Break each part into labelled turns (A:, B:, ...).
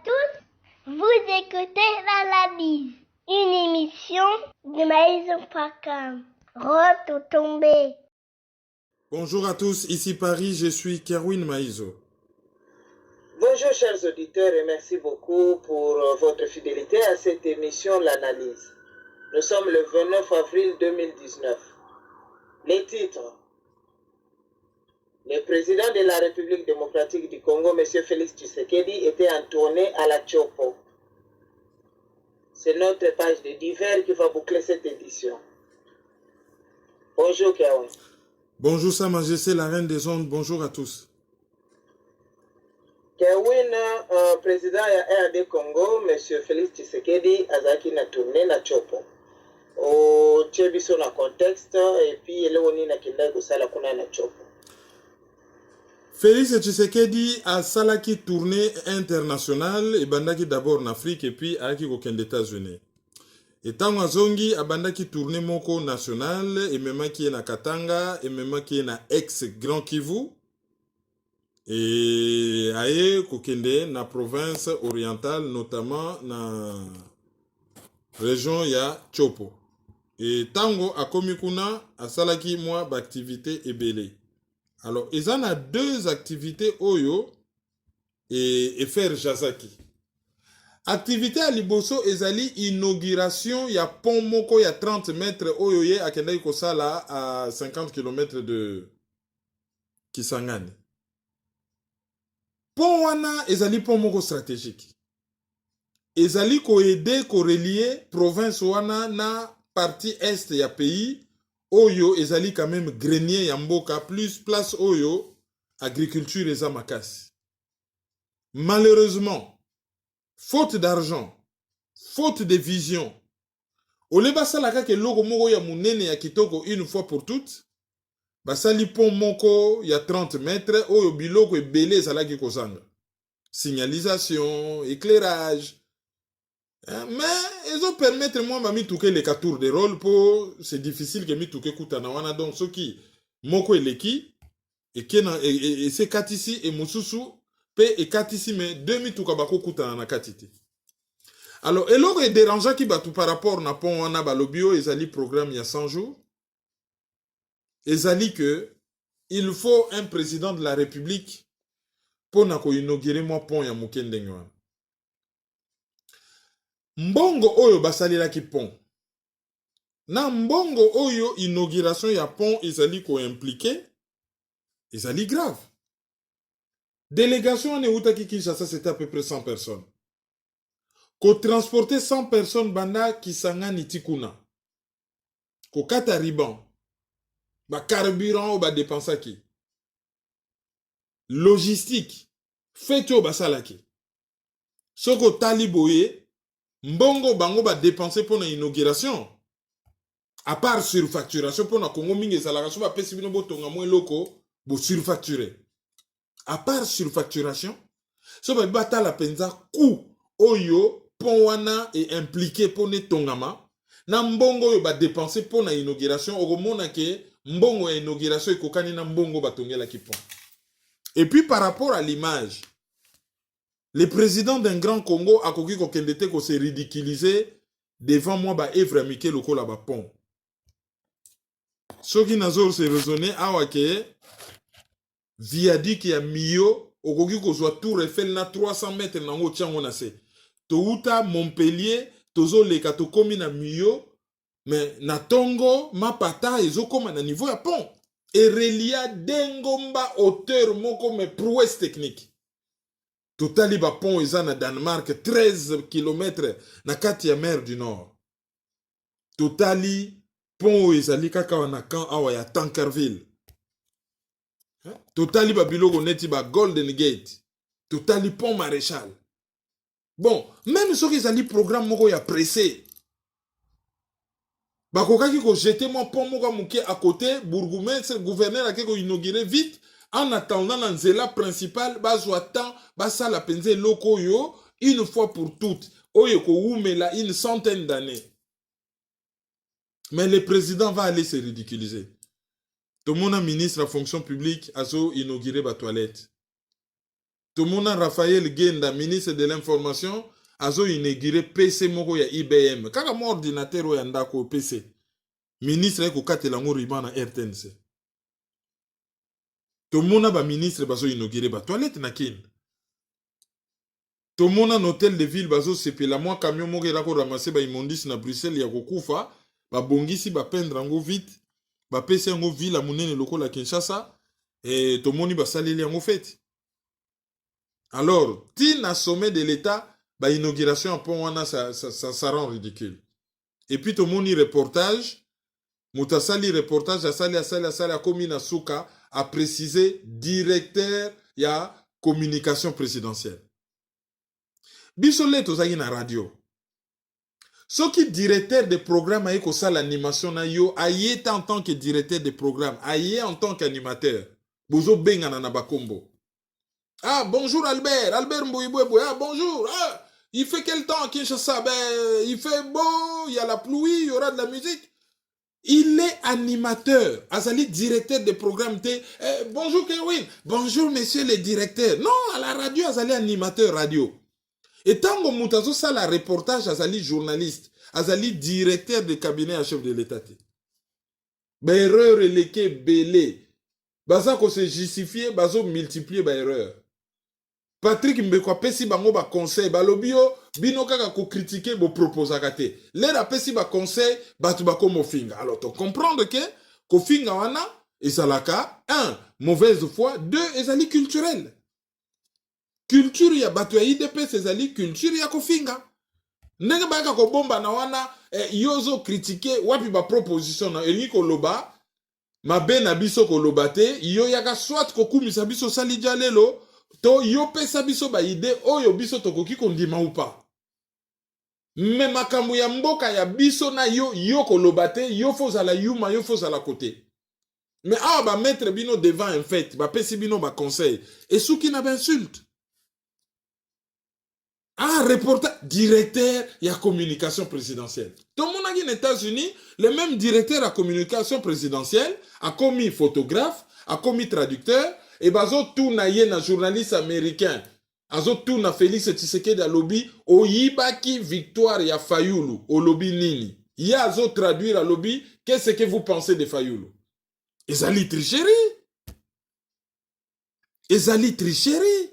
A: tous, vous écoutez l'analyse, une émission de Maïso Pakam. Retombé.
B: Bonjour à tous, ici Paris, je suis Kerwin Maïso.
C: Bonjour chers auditeurs et merci beaucoup pour votre fidélité à cette émission L'Analyse. Nous sommes le 29 avril 2019. Les titres. Le président de la République démocratique du Congo, M. Félix Tshisekedi, était en tournée à la Tchopo. C'est notre page de divers qui va boucler cette édition. Bonjour Kerwin.
B: Bonjour Sa Majesté, la Reine des Ondes, bonjour à tous.
C: Kerwin, président ya RD Congo, M. Félix Tshisekedi, azaki na tournée na Tchopo. O tiebiso na contexte et puis eloni na kindai kusala kuna na Tchopo.
B: Félix Tshisekedi a salaki tournée internationale et bandaki d'abord en Afrique et puis aki kokende États-Unis. Et tango azongi abandaki tournée moko nationale et memaki na Katanga et memaki na ex-Grand Kivu et aye kokende na province orientale notamment na région ya Tchopo. Et tango akomi kuna asalaki mwa d'activité ebele. Alors, ils en a deux activités oyo et faire jazaki. Activité à Liboso ezali inauguration ya pont moko ya 30 mètres oyo ye akendaki kosala à 50 km de Kisangani. Pont wana ezali pont moko stratégique. Ezali ko aider ko relier province wana na partie est ya pays oyo ezali quand même grenier ya mboka plus place oyo agriculture eza makasi. Malheureusement, faute d'argent, faute de vision, ole basalaka ke loko moko ya munene ya kitoko une fois pour toutes, basali pont moko ya 30 mètres oyo biloko ebele ezalaki kozanga. Signalisation, éclairage. Mais ils ont permettre moi mami touke les 4 tours de rôle pour c'est difficile que mi touke kutana wana donc ce qui moko eleki et c'est katisi et mususu pe et katisi mais demi tuka bako kutana na katiti. Alors eloko est dérangeant qui batu par rapport na pont wana balobio ezali programme il y a 100 jours. Ezali que il faut un président de la République pour na ko inaugurer moi pont ya mukendenge wana. Mbongo oyo basalelaki pont. Na mbongo oyo inauguration ya pont ezali ko impliqué, ezali grave. Délégation en Eutaki Kinshasa, c'était à peu près 100 personnes. Ko transporter 100 personnes banda Kisangani Tikuna. Ko kata riban. Ba carburant ou ba dépensaki. Logistique. Fait yo basalaki. Soko taliboye. Mbongo bango ba dépenser pour une inauguration. À part surfacturation pour na Congo mingi salaka so ba pesi bino botonga mo loko bo surfacturer. À part surfacturation, so ba bata la penza coût oyo pont wana est impliqué pour ne tongama na mbongo yo ba dépenser pour na inauguration okomona ke mbongo ya inauguration ekokani na mbongo batongela ki pont. Et puis par rapport à l'image, le président d'un grand Congo a koki kokendete ko se ridiculiser devant moi ba Evra Mikel lokola ba pont. Soki nazor se raisonner awa ke viaduc ya Mio okoki ko zwa tour Eiffel na 300 mètres nango tiango na se. Touta Montpellier tozo leka to komi na Mio mais na Tongo mapata ezokoma na niveau ya pont. Et relia dengomba hauteur moko mais prouesse technique. Totali ba pont eza na Danemark 13 km na kati ya mer du Nord. Totali pont ezali kaka wana kan awa ya Tankerville. Totali ba biloko neti ba Golden Gate. Totali pont Maréchal. Bon, même soki ezali programme moko ya pressé. Bakokaki ko jeter mon pont moko muke à côté, bourgmestre, gouverneur akeko inaugurer vite. En attendant la nzela principale, bazwa temps, basa la penze loko yo, une fois pour toutes. Oyo ko oumela une centaine d'années. Mais le président va aller se ridiculiser. Tout le monde ministre à fonction publique a inauguré ba toilette. Tomona Raphaël Genda, ministre de l'information, azo inauguré PC moko ya IBM. Kaka mo ordinateur o yanda ko PC. Ministre eko katela ngo riba na RTNC. Tomona ba ministre bazo inauguré ba toilette na kin. Tomona un hôtel de ville bazo sepela moi camion moko la ko ramasser ba immondice na Bruxelles ya kokufa, ba bongisi ba pendre ngo vite, ba PC ngo ville a monene lokola Kinshasa et tomoni ba saleli ngo fête. Alors, tina sommet de l'État, ba inauguration en pont wana ça rend ridicule. Et puis tomoni reportage, mutasali reportage asali a komi na suka a précisé directeur ya communication présidentielle. Biso leto zaki na radio. Soki directeur de programme aye ko sala animation na yo, aye en tant que directeur de programme, aye en tant qu'animateur. Bozo bengana na bakombo. Ah, bonjour Albert, Albert Mbouibouéboué, ah, bonjour, ah, il fait quel temps à Kinshasa? Ben, il fait beau, il y a la pluie, il y aura de la musique. Il est animateur, Azali directeur de programme. Bonjour Kerwin, bonjour monsieur le directeur. Non, à la radio, Azali animateur radio. Et tant que Moutazo ça la reportage, Azali journaliste, Azali directeur de cabinet à chef de l'État. Ben, erreur et leke belé. Baza ko se justifier, bazo multiplier ba erreur. Patrick Mbekwa pesi bango ba conseil, ba lobio, bino kaka ko critiquer bo proposa kate. Lera pesi ba conseil, batu ba komo finga. Alors, tu comprends que ko finga wana, ezalaka, 1, mauvaise foi, 2, ezali culturel. Culture ya batu ya IDPS ezali culture ya ko finga. Ndenge baka ko bomba na wana, yozo critiquer, wapi ba proposition na eri ko loba, mabe na biso ko loba te, yo yaka soit ko kumisa biso sali jalelo, to yo pesa biso ba ide oyo biso tokoki kondima ou pas. Me makambo ya mboka ya biso na yo yo koloba te, yo foza la yuma, yo foza la côté. Mais ah ba mettre bino devant un fait, ba pesi bino ba conseil. Et souki na ba insulte. Ah, reporter directeur ya communication présidentielle. Tout le monde a aux États-Unis, le même directeur à communication présidentielle a commis photographe, a commis traducteur, et bazo tout na yena journaliste américain, azo tout na Félix Tshisekedi a lobby, o yibaki victoire ya Fayulu, au lobby nini. Ya azo traduire à lobby, qu'est-ce que vous pensez de Fayulu? Ezali tricherie. Ezali tricherie.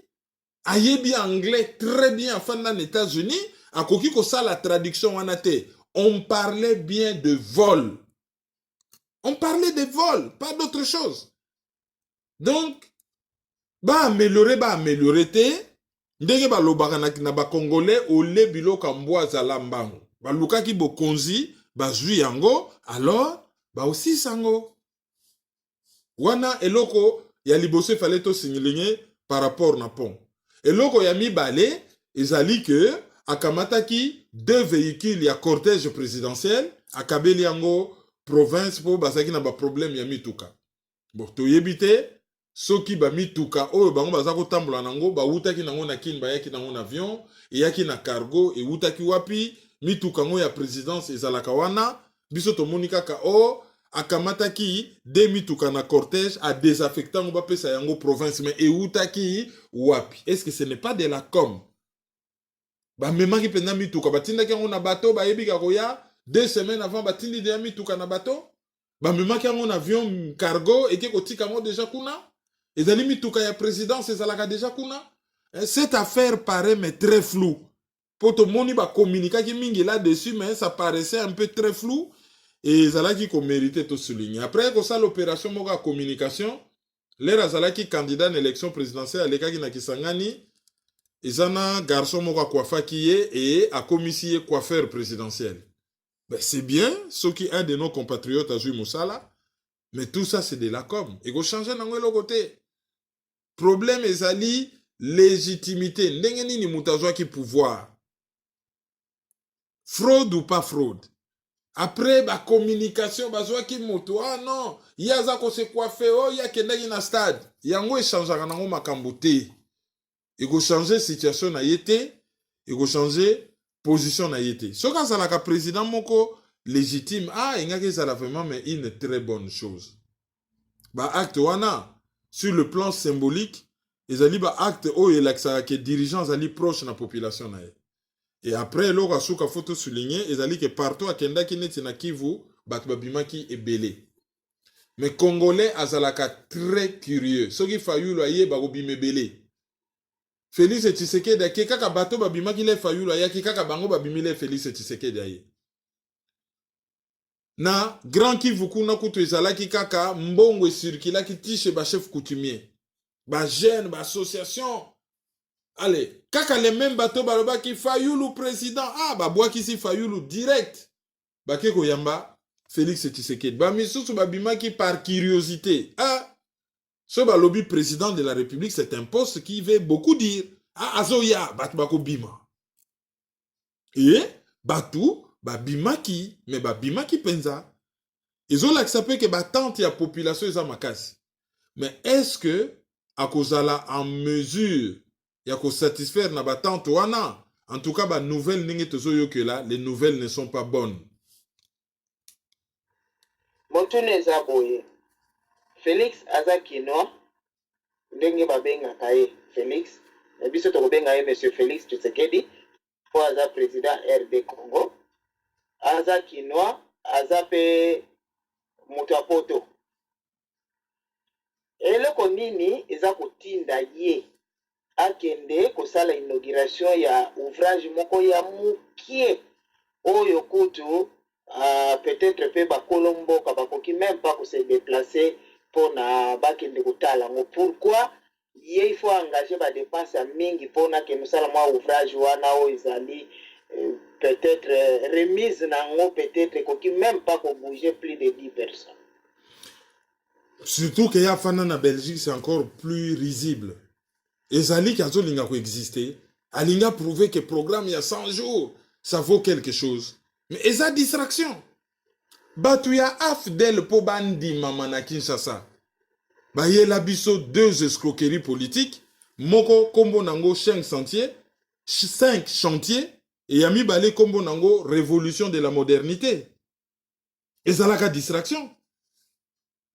B: Aye bien anglais très bien enfin dans les États-Unis, a koki ko ça la traduction wanate. On parlait bien de vol. On parlait de vol, pas d'autre chose. Donc, ba améliorer te. Ndenge ba lobaka na ba congolais au le bilo kambwa za mbango. Ba lukaki bokonzi, ba zui yango, alors ba aussi sango. Wana eloko ya liboso fallait to signaler par rapport na pont. Eloko ya mibale ezali que akamataki 2 véhicules ya cortège présidentiel akabeli yango province po bazaki na ba problème ya mituka. Bon to yebite soki ba mituka oyo bango bazako tambola nango ba utaki nango na kin ba yaki nango na avion e yaki na cargo e utaki wapi mituka ngo ya présidence ezalaka wana biso to monika ka o akamataki de mituka na cortège a désaffectant ngo ba pesa yango province mais e utaki wapi. Est-ce que ce n'est pas de la com? Ba memaki pena mituka batindaki yango na bateau ba yebika koya 2 semaines avant batindi de mituka na bateau ba memaki yango na avion cargo et ke kotika ngo déjà kuna ezali mituka ya présidence ezalaka déjà kuna. Cette affaire paraît mais très floue. Poto moni ba communiquer mingi là-dessus mais ça paraissait un peu très flou. Et Zalaki qu'on méritait tout souligner. Après que ça l'opération moka communication, l'air Zalaki candidat à l'élection présidentielle à l'écart qui Kisangani, Izana garçon moka coiffeur qui est et a commissionné coiffeur présidentiel. Ben c'est bien, ce qui est un de nos compatriotes a joué Moussala, mais tout ça c'est de la com. Et go changer dans le côté. Problème ezali légitimité. Ndengeni ni mutazwa qui pouvoir. Fraude ou pas fraude. Après, la communication, qui moto, ah non, il y a ça qu'on se coiffe, oh, il y a quelqu'un dans le stade. Il y a un échange à ma camboté. Il faut changer situation na yete, il faut changer position na yete. Ce cas ça la président moko légitime, ah, il y a ça vraiment mais une très bonne chose. Bah acte wana sur le plan symbolique, ezali ba acte oyo elakisaka ke dirigeant azali proche na population na ye. Et après eloko asuka photo souligner ezali ke partout akendaki neti na Kivu bato babimaki ebele. Mais Congolais azalaka très curieux. Soki Fayulu aye bakobima ebele. Félix Tshisekedi ake kaka bato babimaki le Fayulu ayaki kaka bango babimile Félix Tshisekedi aye. Na Grand Kivu kuna kutu ezalaki kaka mbongo esirkilaki tishe ba chef coutumier. Ba jeune, ba association. Allez, kaka les mêmes bateaux balobaki Fayulu président. Ah, ba boaki si Fayulu direct. Bake koyamba Félix Tshisekedi. Ba misusu babimaki par curiosité. Ah, ce balobi président de la République, c'est un poste qui veut beaucoup dire. Ah, azoya, batu bako bima. Et, batu, babimaki, mais babimaki penza. Ils ont l'accepté que batante ya population eza makasi. Mais est-ce que, à kozala en mesure, ya ko satisfaire na batante wana? En tout cas, ba nouvelles ninge tozo que là, les nouvelles ne sont pas bonnes.
C: Montune eza boye. Félix Azakino, ndenge babenga kaye Félix, na biso tokobenga ye Monsieur Félix Tshisekedi, po aza président RD Congo. Azakino, azape moto apoto. Eloko nini eza kotinda ye akende kosala inauguration ya ouvrage moko ya mukie oyo kutu peut-être pe bakolomboka bakoki même pas se déplacer pour na bakende kotala ngo. Pourquoi ye il faut engager ba dépense mingi pour na ke musala mwa ouvrage wana o ezali peut-être remise nango peut-être koki même pas ko bouger plus de 10 personnes.
B: Surtout que ya fana na Belgique c'est encore plus risible. Ezali kazo linga ko exister, alinga prouver que programme il y a 100 jours, ça vaut quelque chose. Mais eza distraction. Batu ya afdel po bandi mama na Kinshasa. Ba ye la biso 2 escroqueries politiques, moko kombo nango 5 chantiers et yami balé kombo nango révolution de la modernité. Ezalaka distraction.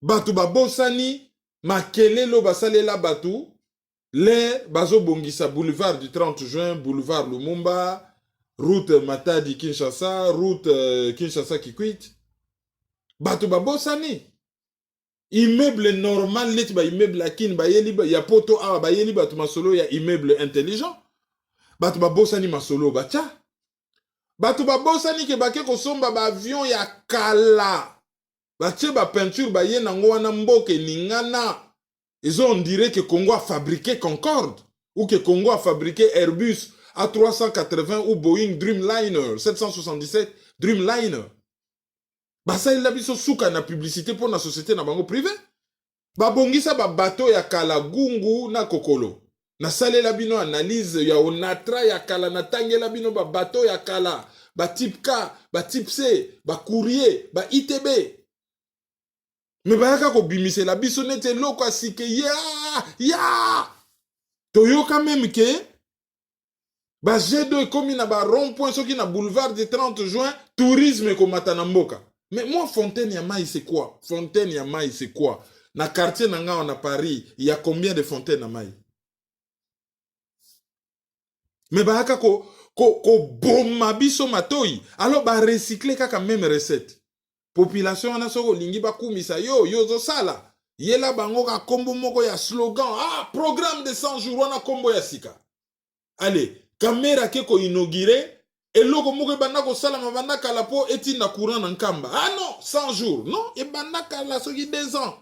B: Batu babosani makelelo basalela batu le bazo bongisa boulevard du 30 juin, boulevard Lumumba, route Matadi Kinshasa, route Kinshasa Kikwit. Batu babosani immeuble normal net ba immeuble akin ba yeli ba ya poto a ba yeli batu masolo ya immeuble intelligent. Batu babosani masolo bacha. Batu babosani ke bake kosomba ba avion ya kala. Bache ba peinture ba ye nango wana mboke ningana. Ils ont on dirait que Congo a fabriqué Concorde ou que Congo a fabriqué Airbus A380 ou Boeing Dreamliner 777 Dreamliner. Bah ça il a biso souka na publicité pour la société na bango privé. Ba bongisa ba bateau ya kala gungu na kokolo. Na sale la bino analyse ya onatra ya kala na tange la bino ba bateau ya kala, ba type K, ba type C, ba courrier, ba ITB. Mais bayaka ko bimise la biso nete loko asike ya toyoka même ke ba G2 comme na ba rond-point soki na boulevard du 30 juin tourisme ko matana mboka. Mais moi Fontaine ya Mai c'est quoi? Fontaine ya Mai c'est quoi? Na quartier nanga on a Paris, il y a combien de fontaines à Mai? Mais bayaka ko bomma biso matoi. Alors ba recycler kaka même recette. Population wana soko lingi bakumisa yo zo sala yela bango ka kombo moko ya slogan programme de 100 jours wana kombo ya sika. Allez, caméra ke ko inauguré eloko moko banda ko sala mabanda kala po etinda courant na nkamba. Non, 100 jours. Non, e banda kala soki 2 ans.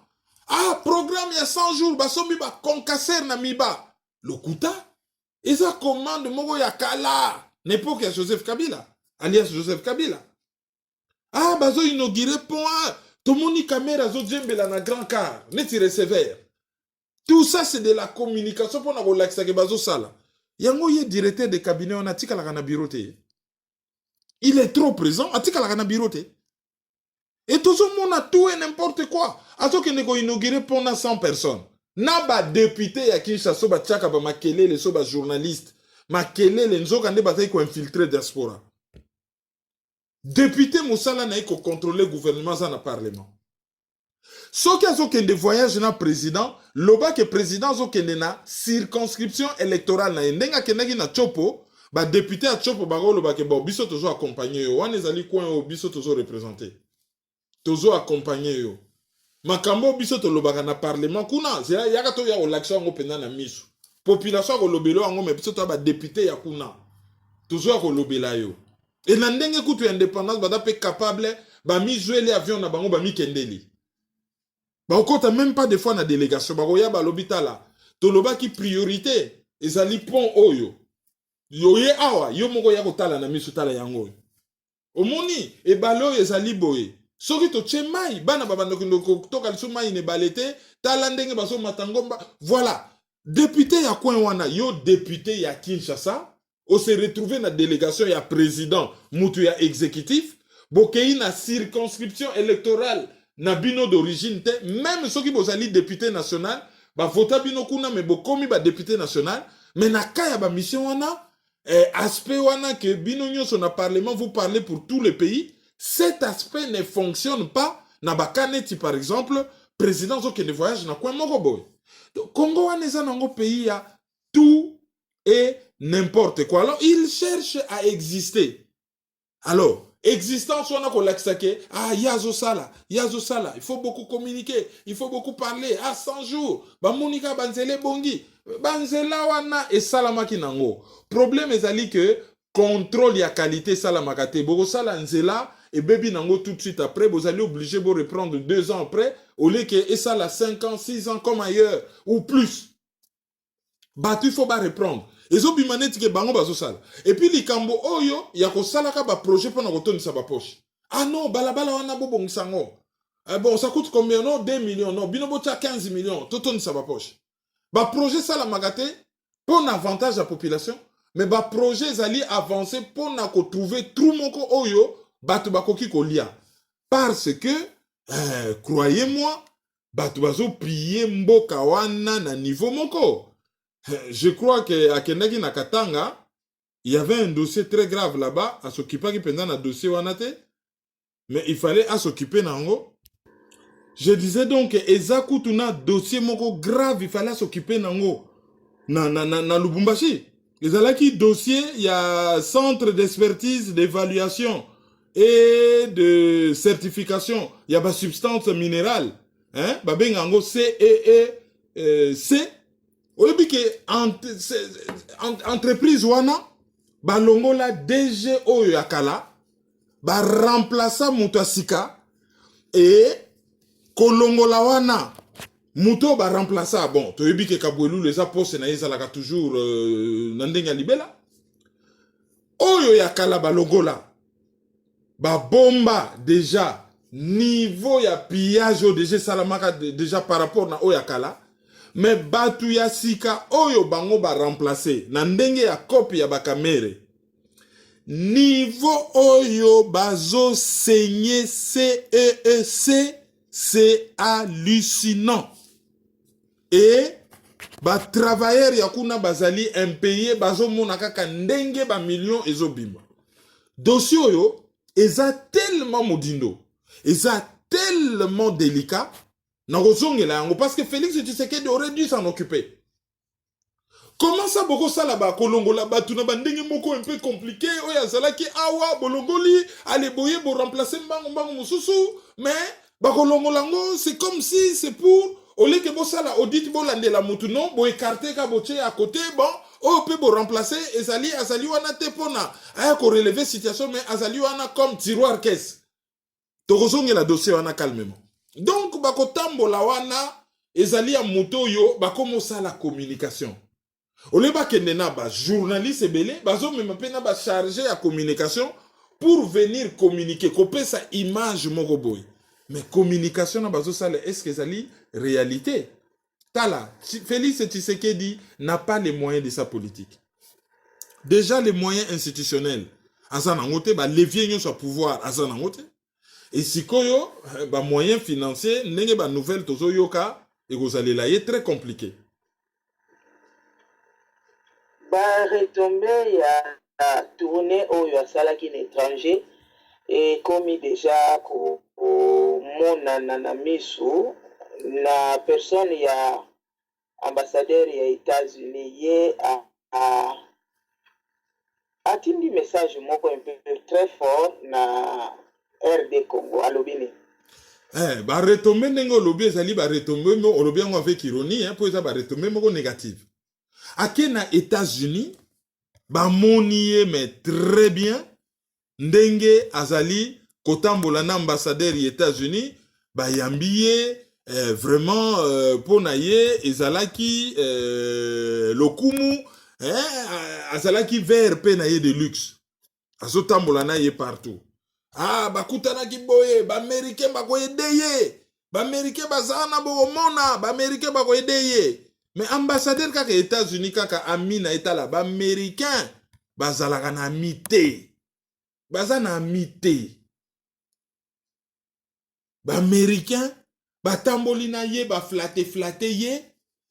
B: Programme ya 100 jours basombi ba concasser na miba. Lokuta eza commande moko ya kala n'époque ya Joseph Kabila, alias Joseph Kabila. Bazo inauguré pont tomoni caméra zo djembela na grand car neti receveur. Tout ça c'est de la communication pour na ko lakisa ke bazo sala. Yango ye directeur de cabinet on atika la kana bureau te. Il est trop présent atika la kana bureau te. Et tout le monde a tout et n'importe quoi. Azo ke ne ko inauguré pont na 100 personnes. Na ba député ya Kinshasa ba tchaka ba makelele so ba journaliste. Makelele nzoka nde batay ko infiltrer diaspora. Député Moussala n'a pas contrôlé le gouvernement dans le Parlement. Soki azokende voyage na président, loba ke président azokende na circonscription électorale na ndenge akendaki na Chopo, ba député à Chopo bakoloba ke bon biso tozo accompagner yo, wana ezali coin o biso tozo représenter. Tozo accompagner yo. Makambo biso tolobaka na parlement kuna, yaka to ya olaction ngo penda na miso. Population ko lobelo ngo me biso to ba député ya kuna. Tozo ko lobela yo. Et na ndenge kutu indépendance bada pe capable ba mi jouer les avions na bango ba mi kendeli. Ba okota même pas des fois na délégation ba roya ba l'hôpital toloba ki priorité ezali pont oyo. Yo ye awa yo moko ya kotala na miso tala yango. Omoni e balo ezali boye. Soki to tchemai bana babando to kalisu mai ne balete tala ndenge baso matangomba. Voilà. Député ya coin wana yo député ya Kinshasa, on se retrouver na délégation ya président mutu ya exécutif, bokei na circonscription électorale na bino d'origine te, même ceux qui bozali député national, ba vota bino kuna me bokomi ba député national, mais na kaya ba mission wana, aspect wana que bino nyonso na parlement vous parlez pour tous les pays, cet aspect ne fonctionne pas na ba kaneti par exemple, président zo kende voyage na coin moko boy. Congo wana eza nango pays ya tout et n'importe quoi. Alors il cherche à exister. Alors existence on a kolakisake yazo sala, il faut beaucoup communiquer, il faut beaucoup parler 100 jours ba monika banzele bongi banzela wana et salamaki nango problème ezali que contrôle ya qualité salamaka te boko sala nzela et baby nango tout de suite après vous allez obligé de reprendre 2 ans après au lieu que et ça la 5 ans 6 ans comme ailleurs ou plus battu il faut pas reprendre. Et puis, les kambo oyo, ya ko salaka ba projet pour na kotonisa ba poche. Ah non, balabala wana bo bongsango. Bon, ça coûte combien? Non, 2 millions. Non, binobo tia 15 millions. Totonisa ba poche. Ba projet ça la magate, pour avantage à la population, mais ba projet zali avancer pour na ko trouver trou moko oyo, batu bakoki ko lia. Parce que, croyez-moi, batu bazo plier mboka wana na niveau moko. Je crois qu'à Kendaki na Katanga, il y avait un dossier très grave là-bas, à s'occuper qui pendant un dossier wanate, mais il fallait à s'occuper nango. Je disais donc que Ezaku tuna dossier moko grave, il fallait s'occuper nango. Na Lubumbashi. Les alaki dossier, il y a centre d'expertise, d'évaluation et de certification. Il y a des substances minérales. Hein? Babengango C. Oyebi ke entreprise wana balongo la DG oyo yakala ba remplaça muto asika et kolongo la wana muto ba remplaça bon toyebi ke kabwelu les apôtres na ezalaka toujours na ndenga libela oyo yakala balongo la ba bomba déjà niveau ya pillage déjà salamaka déjà par rapport na oyo yakala. Mais batu ya sika oyo bango ba remplacer na ndenge ya copie ya bakamere niveau oyo bazo saigner CEEC c'est hallucinant et ba travailleurs ya kuna bazali impayé bazo mona kaka ndenge ba millions ezobima dossier oyo eza tellement modindo eza tellement délicat. Parce que Félix Tshisekedi aurait dû s'en occuper. Comment ça, Boko Salaba, Kolongo là-bas, tout n'a pas un peu compliqué, Oya Zalaki, Awa, Bolongoli, allez boyer pour remplacer Mbang Moussoussou, mais, Bakolongo Lango, c'est comme si c'est pour, au lieu que Bossala, audit Bolande la Moutunon, bo écarter Kaboche à côté, bon, on peut remplacer, et Azali Wana Tepona, a relever situation, mais Azali Wana comme tiroir caisse. Torozonge la dossier Wana calmement. Donc, bakotambo la wana, ezali ya moto yo, bakomo sa la communication. Ole bakendena ba journaliste belé, bazo même pena ba chargé à communication pour venir communiquer, kope sa image moko boy. Mais communication na bazo sale, est-ce que ezali réalité? Tala, Félix Tshisekedi n'a pas les moyens de sa politique. Déjà les moyens institutionnels, azanangote, ba levier nyo sur pouvoir, azanangote. Et si koyo, ba moyen financier, nenge ba nouvelle tozo yoka, et vous allez là, est très compliqué.
C: Ba retomber ya tourner au yasala qui est étranger, et komi deja komona na misu na personne ya ambassadeur ya États-Unis ye atindi message moko un peu très fort na RD Congo alobini.
B: Ba retombe ndenge olobi ezali ba retombe mo olobi yango avec ironie hein, po eza ba retombe moko négative. Ake na États-Unis ba moni ye mais très bien ndenge azali kotambola na ambassadeur ya États-Unis ba yambi vraiment pona ye ezalaki lokumu azalaki vert pe na ye de luxe azotambola na ye partout. Bakutanaki boye ba américain bakoyede ye ba américain bazana bomona ba américain bakoyede ye mais ambassadeur kaka États-Unis kaka amina etala ba américain bazalaka na mité bazana amité ba américain batamboli na ye ba flatte ye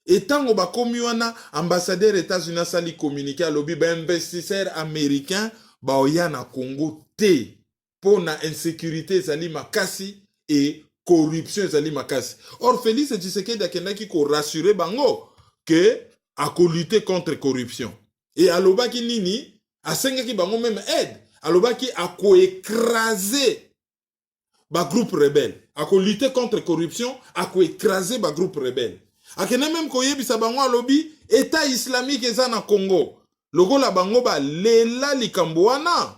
B: etango bakomi wana ambassadeur États-Unis sali communiqué alobi ba investisseur américain baoya na Congo te pona insécurité ezali makasi et corruption ezali makasi. Or Félix Tshisekedi akendaki ko rassurer bango que ako lutter contre corruption. Et alobaki nini asengaki bango même aide. Alobaki ako écraser ba groupe rebelle. Ako lutter contre corruption, ako écraser ba groupe rebelle. Akena même ko yebisa bango alobi État islamique eza na Congo. Lokola bango ba lela likambo wana.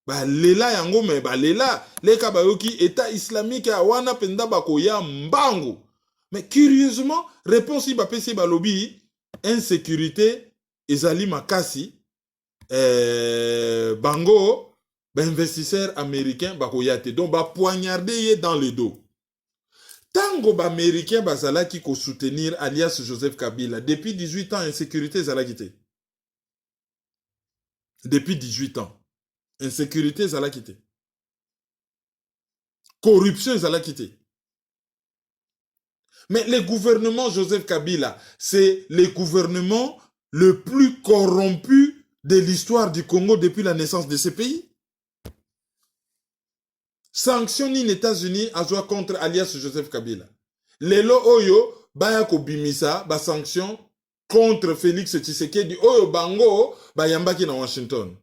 B: Ba lela yango me ba lela leka bayoki État islamique ya wana penda bakoya mbangu. Mais curieusement, réponse iba pesi ba lobby insécurité ezali makasi bango ba investisseur américain bakoya te donc ba poignarder ye dans le dos. Tango ba américain bazalaki ko soutenir alias Joseph Kabila depuis 18 ans insécurité ezalaki te. Depuis 18 ans insécurité ezalaki te. Corruption ezalaki te. Mais le gouvernement Joseph Kabila, c'est le gouvernement le plus corrompu de l'histoire du Congo depuis la naissance de ce pays. Sanctionné les États-Unis à jouer contre alias Joseph Kabila. Lelo oyo baya ko bimisa ba sanction contre Félix Tshisekedi oyo bango bayambaki na Washington.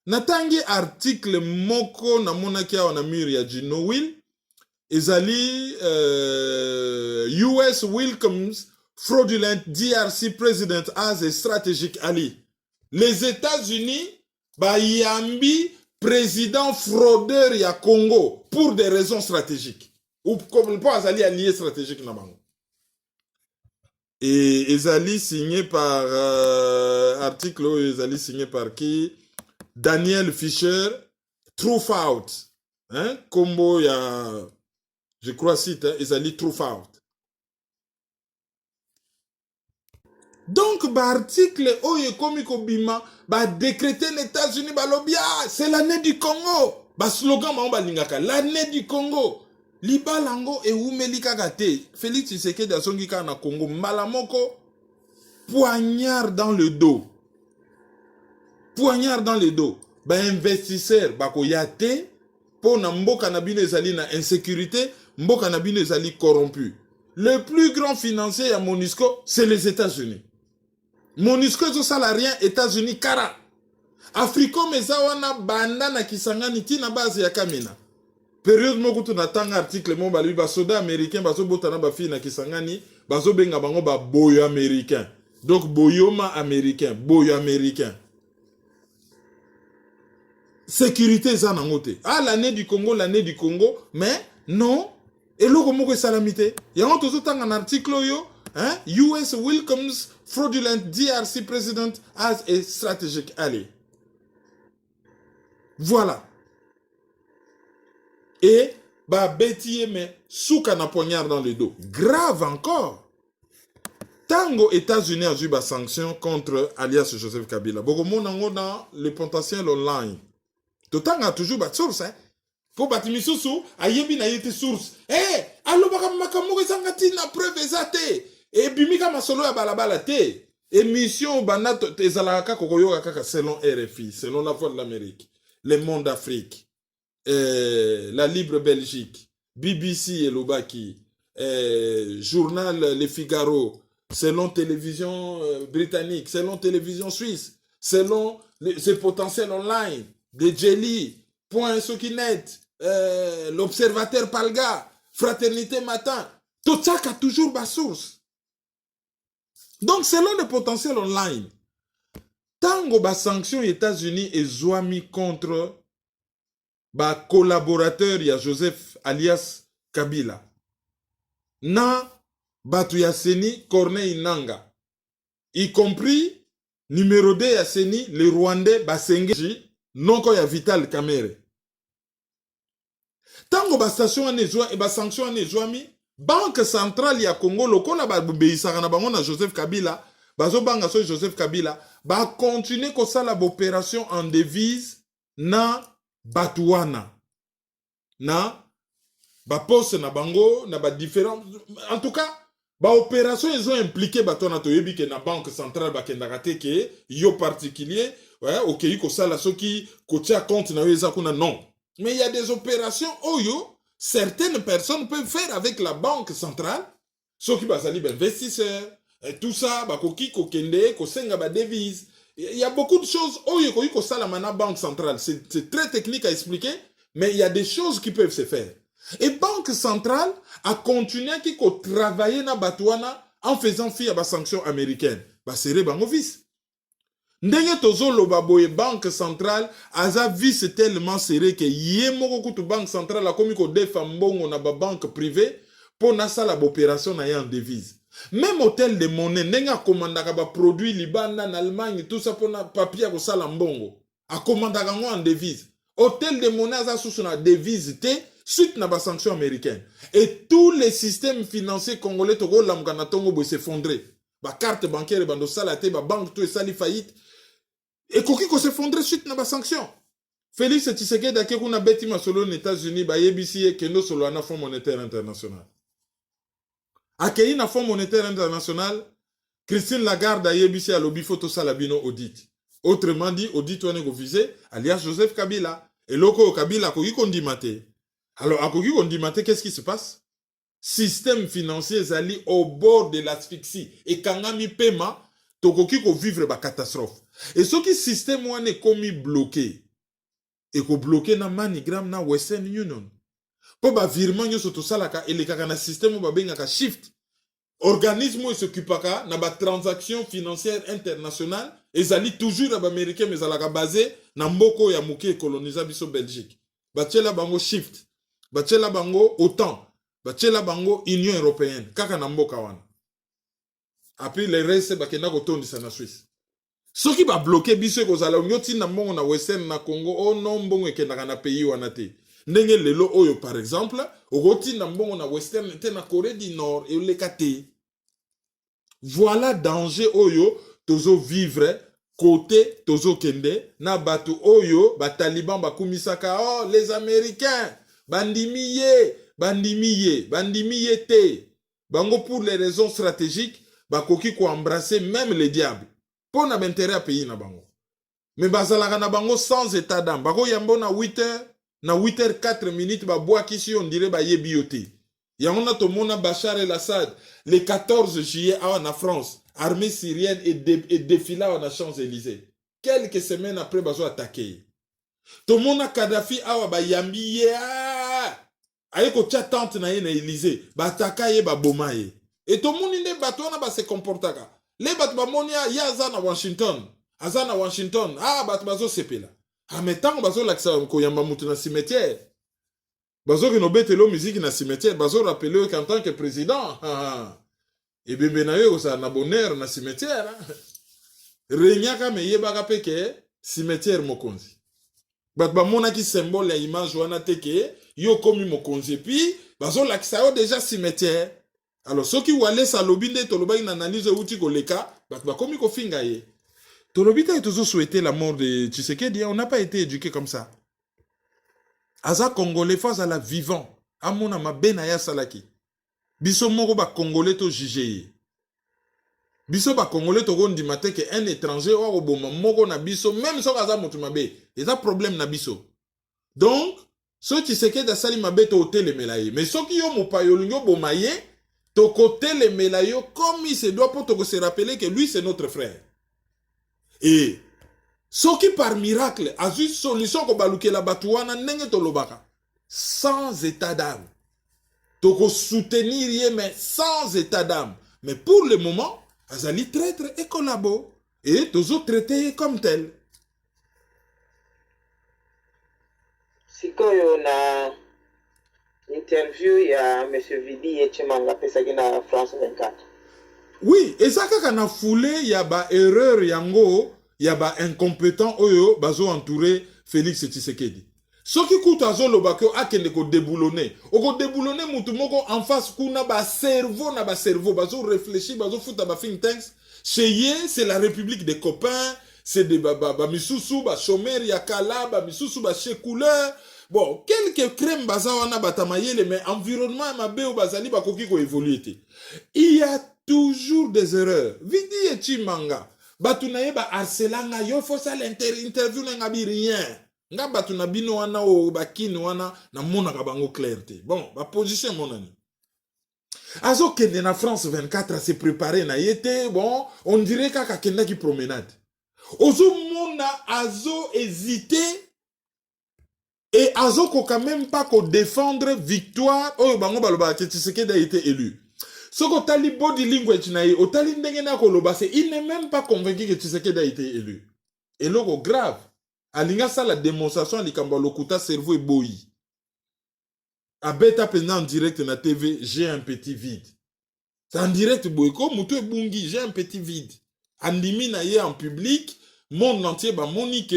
B: Natangi article moko na monaki awa na mur ya Gino Will ezali US welcomes fraudulent DRC president as a strategic ally. Les États-Unis bayambi président fraudeur ya Congo pour des raisons stratégiques ou comme pas azali allié stratégique na bango. Et ezali signé par article ezali signé par qui Daniel Fisher Truffaut hein combo ya je crois site ezali Truffaut. Donc ba article oyo komi ko bima ba décréter les États-Unis ba lobia c'est l'année du Congo ba slogan ma ba lingaka l'année du Congo libalango e umeli kaka te Félix Tshisekedi asongi ka na Congo mbala moko poignard dans le dos ba investisseur ba ko yate po na mboka na bino ezali na insécurité mboka na bino ezali corrompu. Le plus grand financier à MONUSCO c'est les États-Unis. MONUSCO ezo sala rien États-Unis kara. Africom ezawana banda na Kisangani tina base ya Kamina. Période moko tunatanga article mo balu ba soda américain bazo botana ba fi na Kisangani bazo benga bango ba boyo américain. Donc boyoma américain, boyo américain. Sécurité eza nango te. L'année du Congo, mais non. Et loko moko salamité. Yango tozotanga un article yo, hein? US welcomes fraudulent DRC president as a strategic ally. Voilà. Et ba betiye mais souka na poignard dans le dos. Grave encore. Tango États-Unis a eu ba sanction contre alias Joseph Kabila. Boko monango dans le potentiel online. Totanga toujours ba source hein. Po batimisusu ayebi na yete source. Allo baka makamoko sangati na preuve ezate. E bimika masolo ya balabala te. Émission banato ezalaka kokoyoka kaka selon RFI, selon la voix de l'Amérique, le monde d'Afrique. la Libre Belgique, BBC et Lobaki, journal Le Figaro, selon télévision britannique, selon télévision suisse, selon ses potentiels online, de Jelly, Point Sokinet, l'Observateur Palga, Fraternité Matin, tout ça a toujours ma source. Donc selon le potentiel online, tango ba sanction États-Unis et Zouami contre ba collaborateur ya Joseph alias Kabila. Na batu ya Seni Corneille Nanga. Y compris numéro 2 ya Seni le Rwandais Basengeji nonko ya Vital Kamerhe. Tango ba station anezwa e ba sanction anezwami Banque centrale ya Congo lokola ba beisaka na bango na Joseph Kabila bazo banga so Joseph Kabila ba continuer ko sala opération en devise na Batouana na ba poste na bango na ba différents en tout cas ba opération ils ont impliqué batona to yebi ke na banque centrale ba kendaka te ke yo particulier ouais OK ko sala soki ko tia compte na weza kuna non mais il y a des opérations oyo certaines personnes peuvent faire avec la banque centrale ceux qui basali ba investisseurs et tout ça ba koki ko kende ko senga ba devise. Il y a beaucoup de choses oyo ko sala na banque centrale c'est très technique à expliquer mais il y a des choses qui peuvent se faire. Et Banque centrale a continué à travailler na Batouana en faisant fi à la sanction américaine. Bah c'est bango vice. Ndenge tozo loba boye Banque centrale aza vice tellement serré que yemoko kutu Banque centrale a komi ko defa mbongo na ba banque privée pour na sala opération na en devise. Même hôtel de monnaie ndenge commandaka ba produit libana en Allemagne tout ça pour na papier ko sala mbongo. A commandaka ngo en devise. Hôtel de monnaie aza sous na devise te suite na ba sanction américaine. Et tous les systèmes financiers congolais toko lamkana tongo bo s'effondrer. Ba carte bancaire bando salate ba banque tout sali faillite. Et koki ko s'effondrer suite na ba sanction. Félix Tshisekedi ake kuna beti masolo aux États-Unis ba yebisi e kendo solo na Fonds monétaire international. Akei na Fonds monétaire international, Christine Lagarde a yebisi a lobi photo salabino audit. Autrement dit, audit wane go visé alias Joseph Kabila. Et loko Kabila koki kondimate. Alors, à Kogi Kondimate, qu'est-ce qui se passe? Système financier zali au bord de l'asphyxie. Et Kangami Pema, Tokoki ko vivre ba catastrophe. Et ce qui système wane komi bloqué. Et ko bloqué na Manigram na Western Union. Po ba virement nyo soto salaka et le kaka na système ba benga ka shift. Organisme s'occupaka na ba transaction financière internationale et zali toujours à ba américain mais zalaka basé na mboko ya muke colonisa biso Belgique. Batela bango shift. Batela bango OTAN, batela bango Union européenne, kaka na mboka wana. Après le reste bakenda ko tondisa na Suisse. Ce qui va bloquer biso ko zala nyoti na mbongo na Western na Congo o no mbongo ekenda na pays wana te. Ndenge lelo oyo par exemple, okoti na mbongo na Western te na Corée du Nord et le kate. Voilà danger oyo tozo vivre côté tozo kende na batu oyo ba taliban ba kumisaka oh les américains bandimiye te. Bango pour les raisons stratégiques, bakoki ko embrasser même les diables. Pour na intérêt à pays na bango. Mais bazalaka na bango sans état d'âme. Bako yambo na 8h, na 8h04 minutes ba bois kisi on dirait ba yebiote. Yamona to mona Bachar el-Assad le 14 juillet en France, armée syrienne et défila en Champs-Élysées. Quelques semaines après bazo attaqué. To mona Kadhafi awa ba yambi aye ko tia tante na ye na Élysée ba taka ye ba boma ye et to moni nde bato wana ba se comportaka le bato ba moni ya azana Washington bato bazo sepela metango bazo lakisa ko yamba mutu na cimetière bazo ki no betelo musique na cimetière bazo rappeler qu'en tant que président et bembe na yo ça na bonheur na cimetière renyaka me yebaka peke cimetière mokonzi bato ba mona ki symbole ya image wana teke yo komi mokonzi puis bazo lakisa yo déjà cimetière. Alors ceux qui wale sa lobinde to loba une analyse outi ko leka ba komi ko finga ye. To lobita et toujours souhaité la mort de Tshisekedi, on n'a pas été éduqué comme ça. Aza congolais face à la vivant. Amona mabena ya salaki. Biso moko ba congolais to jugé. Biso ba congolais to gondi mate que un étranger o oboma moko na biso même so aza mutu mabe. Eza problème na biso. Donc So Tshisekedi asali mabe to otelemela ye. Mais soki yo mopayo lingo bomaye, to kotelemela yo comme il se doit pour se rappeler que lui c'est notre frère. Et soki par miracle a eu solution ko baluke la batuana nenge to lobaka sans état d'âme. To soutenir ye mais sans état d'âme. Mais pour le moment, azali traître et collabo et tozo traité comme tel.
C: Sikoyo na interview ya M. Vidi et Chimanga pesaki na France 24.
B: Oui, et ça quand a foulé y a ba erreur yango, y a ba incompétent oyo bazo entouré Félix Tshisekedi. Soki kuta zo lobako akende ko déboulonner. Oko déboulonner mutu moko en face kuna ba cerveau na ba cerveau bazo réfléchir bazo fouta ba think tanks. Chez ye, c'est la République des copains. C'est des misusu, chômeur, yakala, misusu, couleur. Bon, quelques crèmes bazawana batamayele, mais environnement mabe ou bazali bakoki ko évoluer. Il y a toujours des erreurs. Vidi et Chimanga. Batunaye ba harcelanga, yo faut ça l'interview n'a bi rien. Nga batuna bino wana o bakini wana na mona kabango clarté. Bon, ba position mon ami. Azo kende na France 24 à se préparer na yete, bon, on dirait kaka kenda ki promenade. Ozo mona azo hésité et azo ko quand même pas ko défendre victoire oyo bango baloba ke Tshisekedi a été élu. Soko tali body language na ye, otali ndenge na ko loba, il n'est même pas convaincu que Tshisekedi a été élu. Et loko grave, alinga sa la démonstration likambo lokuta cerveau et boyi. Abeta pendant en direct na TV, j'ai un petit vide. C'est en direct boyko, mutu bungi, j'ai un petit vide. Andimi na ye en public, monde entier ba monique,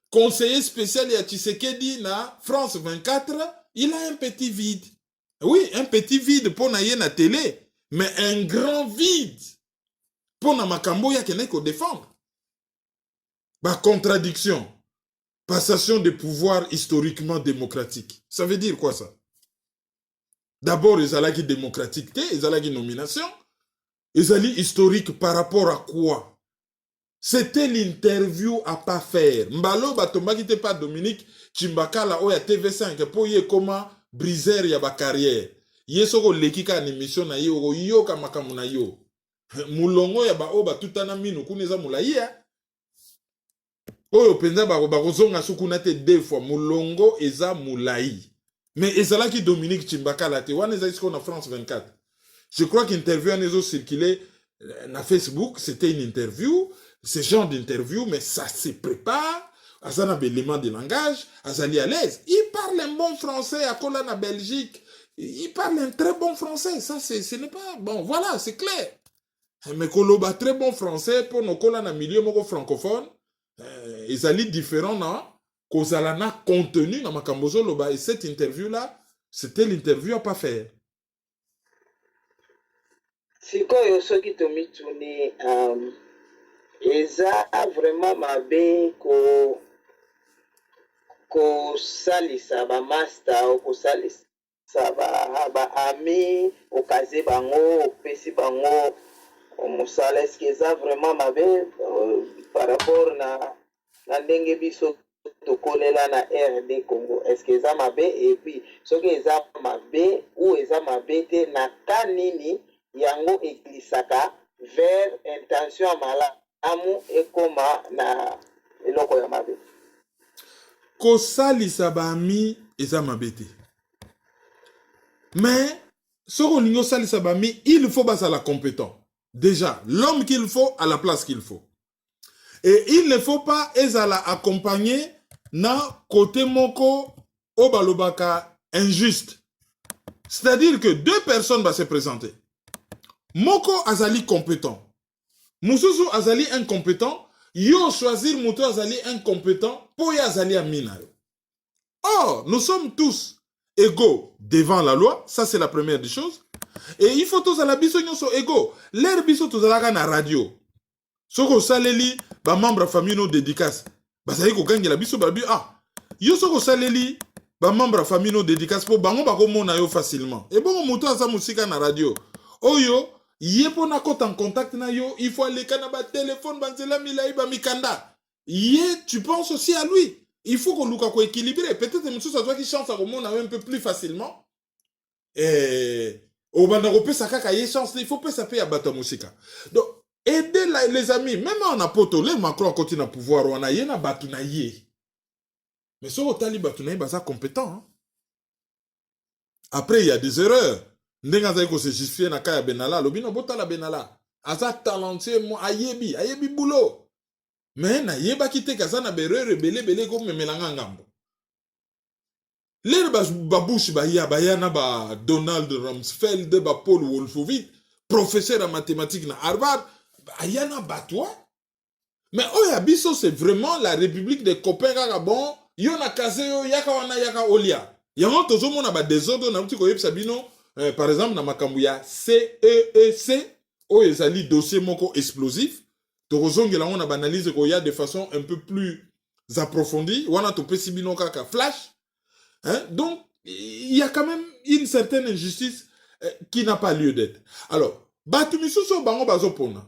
B: conseiller spécial ya Tshisekedi na France 24, il a un petit vide. Oui, un petit vide pour na ye na télé, mais un grand vide pour na makambo ya kene ko défendre. Ba contradiction, passation de pouvoir historiquement démocratique. Ça veut dire quoi ça? D'abord, ils allaient démocratique, ils allaient nomination, ils allaient historique par rapport à quoi? C'était l'interview à pas faire. Mbalo batomba qui pas Dominique Chimbakala ou ya TV5 pour y comment briser ya ba carrière. Yesoko lekika en émission na yo yo kamakamu na yo. Mulongo ya ba oba tutana minu kuneza mulaiya. Oyo penza ba kozonga sukuna te deux fois mulongo eza mulai. Mais ezala qui Dominique Chimbakala te wana eza isko na France 24. Je crois qu'interview en ezo circulé na Facebook, c'était une interview. Ce genre d'interview, mais ça se prépare. Azana l'élément de langage, Azali à l'aise. Il parle un bon français à Kola na Belgique. Il parle un très bon français. Ça, ce n'est pas bon. Voilà, c'est clair. Mais Koloba très bon français pour nos Kola na milieu moko francophone. Azali différent na Kozala na contenu na makambozo loba. Et cette interview là, c'était l'interview à pas faire.
C: Sikoyo soki tomituni eza vraiment mabe ko salisa ba master o ko salisa ba ami o kaze bango o pesi bango o musala est-ce que eza vraiment mabe par rapport na ndenge biso tokolela na RD Congo est-ce que eza mabe et puis soki eza mabe ou eza mabe te na kanini yango eklisaka vers intention ya malamu amu ekoma na eloko ya mabe.
B: Kosalisa ba ami eza mabete. Mais soko ningo salisa ba ami, il faut basala compétent. Déjà, l'homme qu'il faut à la place qu'il faut. Et il ne faut pas ezala accompagner na côté moko obalobaka injuste. C'est-à-dire que deux personnes vont se présenter. Moko azali compétent. Mususu azali incompétent. Yo choisir Mouto azali incompétent pour y azali amina. Or, nous sommes tous égaux devant la loi. Ça, c'est la première des choses. Et il faut tous à la biso sont égaux. L'air biso tous à la radio. Soko saleli, ba membre famille no dédicace. Ba sayi ko gangi la biso babi ah. Yo soko saleli, ba membre famille no dédicace pour bango ba ko mona yo facilement. Et bon Mouto asa musika na radio. Oyo Yepo na kota en contact na yo, il faut aller kanaba téléphone banzela milai ba mikanda. Ye, tu penses aussi à lui. Il faut qu'on nous équilibrer. Peut-être que ça doit qui chance à monde un peu plus facilement. Et au Bandaropé, ça a une chance. Il faut pas s'appeler à Batamoussika. Donc, aider les amis, même en apoto, les Macron continue à pouvoir, on a yéna Batounaye. Mais sur le tali Batounaye, c'est compétent. Hein? Après, il y a des erreurs. Ndenga zay ko se justifier na kaya Benala, lobino bota la Benala. Aza talentueux mo ayebi boulot. Mais na yeba kite kaza na bereur belé ko memelanga ngambo. L'air babouche baya na ba Donald Rumsfeld, ba Paul Wolfowitz, professeur en mathématiques na Harvard, ayana batwa. Mais Oyabiso c'est vraiment la République des copains bon, yo na kaseyo yaka wana yaka olia. Yango tozo mona ba désordre na mtiko yeb sabino. Par exemple, dans Makambuya CEEC, où il y a un dossier moko explosif, on a analysé qu'il y a de façon un peu plus approfondie, on a topé sibino kaka flash. Hein? Donc, il y a quand même une certaine injustice qui n'a pas lieu d'être. Alors, Batumisu so bango bazopona.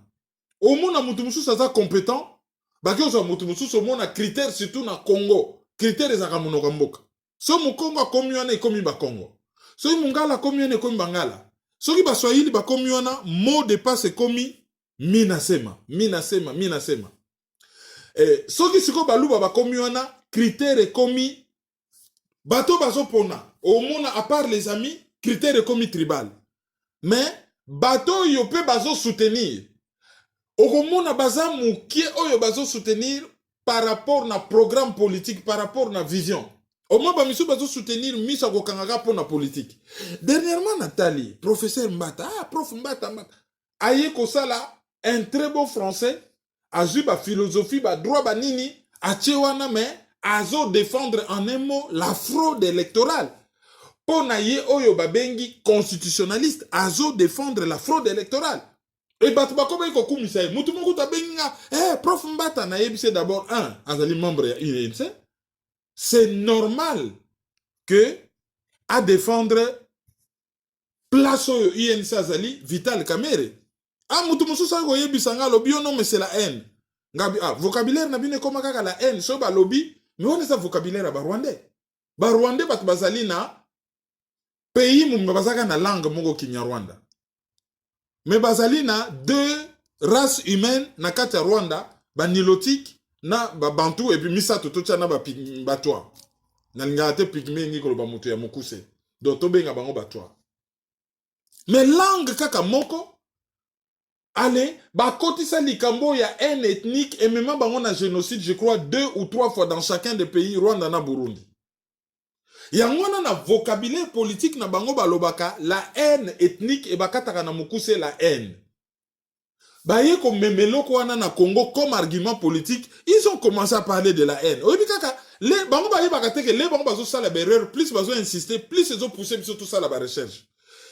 B: Au monde a Mutumusu ça compétent, bakyo so Mutumusu so mona critères surtout na Congo. Critères les akamonokamboka. So mu Congo a communé komi ba Congo. Soki mungala komi ene komi bangala. Soki baswahili ba komi wana mot de passe komi minasema. Soki siko baluba ba komi wana critère komi bato bazopona. Au monde à part les amis, critère komi tribal. Mais bato yo pe bazo soutenir. Au monde baza mukie oyo bazo soutenir par rapport na programme politique, par rapport na vision. Au moins, bah, monsieur bazo soutenir Misa Gokangaka pour la politique. Dernièrement, Nathalie, professeur Mbata, prof Mbata, aye kosala, un très bon français, a vu ba philosophie, ba droit, ba nini, a tchewana, mais azo défendre en un mot la fraude électorale. Pour naye oyo babengi constitutionnaliste, azo défendre la fraude électorale. Et batu bakoba yiko kumisa, mutu moko tabenga, prof Mbata, naye bise d'abord un, azali membre ya INC. C'est normal que à défendre place au INC Azali Vital Kamere. Ah mutumusu sa ko yebisanga lobby non mais c'est la haine. Ngabi vocabulaire na bine koma kaka la haine so ba lobby mais on est ça vocabulaire ba rwandais. Ba rwandais bat bazali na pays mu bazaka na langue moko Kinyarwanda. Mais bazali na deux races humaines na kati ya Rwanda, ba nilotique na ba bantu et puis misa toto tcha na ba batwa na ngate pigme ngi ko ba mutu ya mukuse do to benga bango batwa mais langue kaka moko allez ba kotisa likambo ya haine ethnique et même bango na génocide je crois 2 ou 3 fois dans chacun des pays Rwanda na Burundi yango na vocabulaire politique na bango balobaka la haine ethnique et bakataka na mukuse la haine. Baye comme memeloko wana na Congo comme argument politique, ils ont commencé à parler de la haine. Oyebi kaka, les bango baye bakateke, les bango bazo sala berreur, plus bazo insister, plus ils ont poussé sur tout ça la recherche.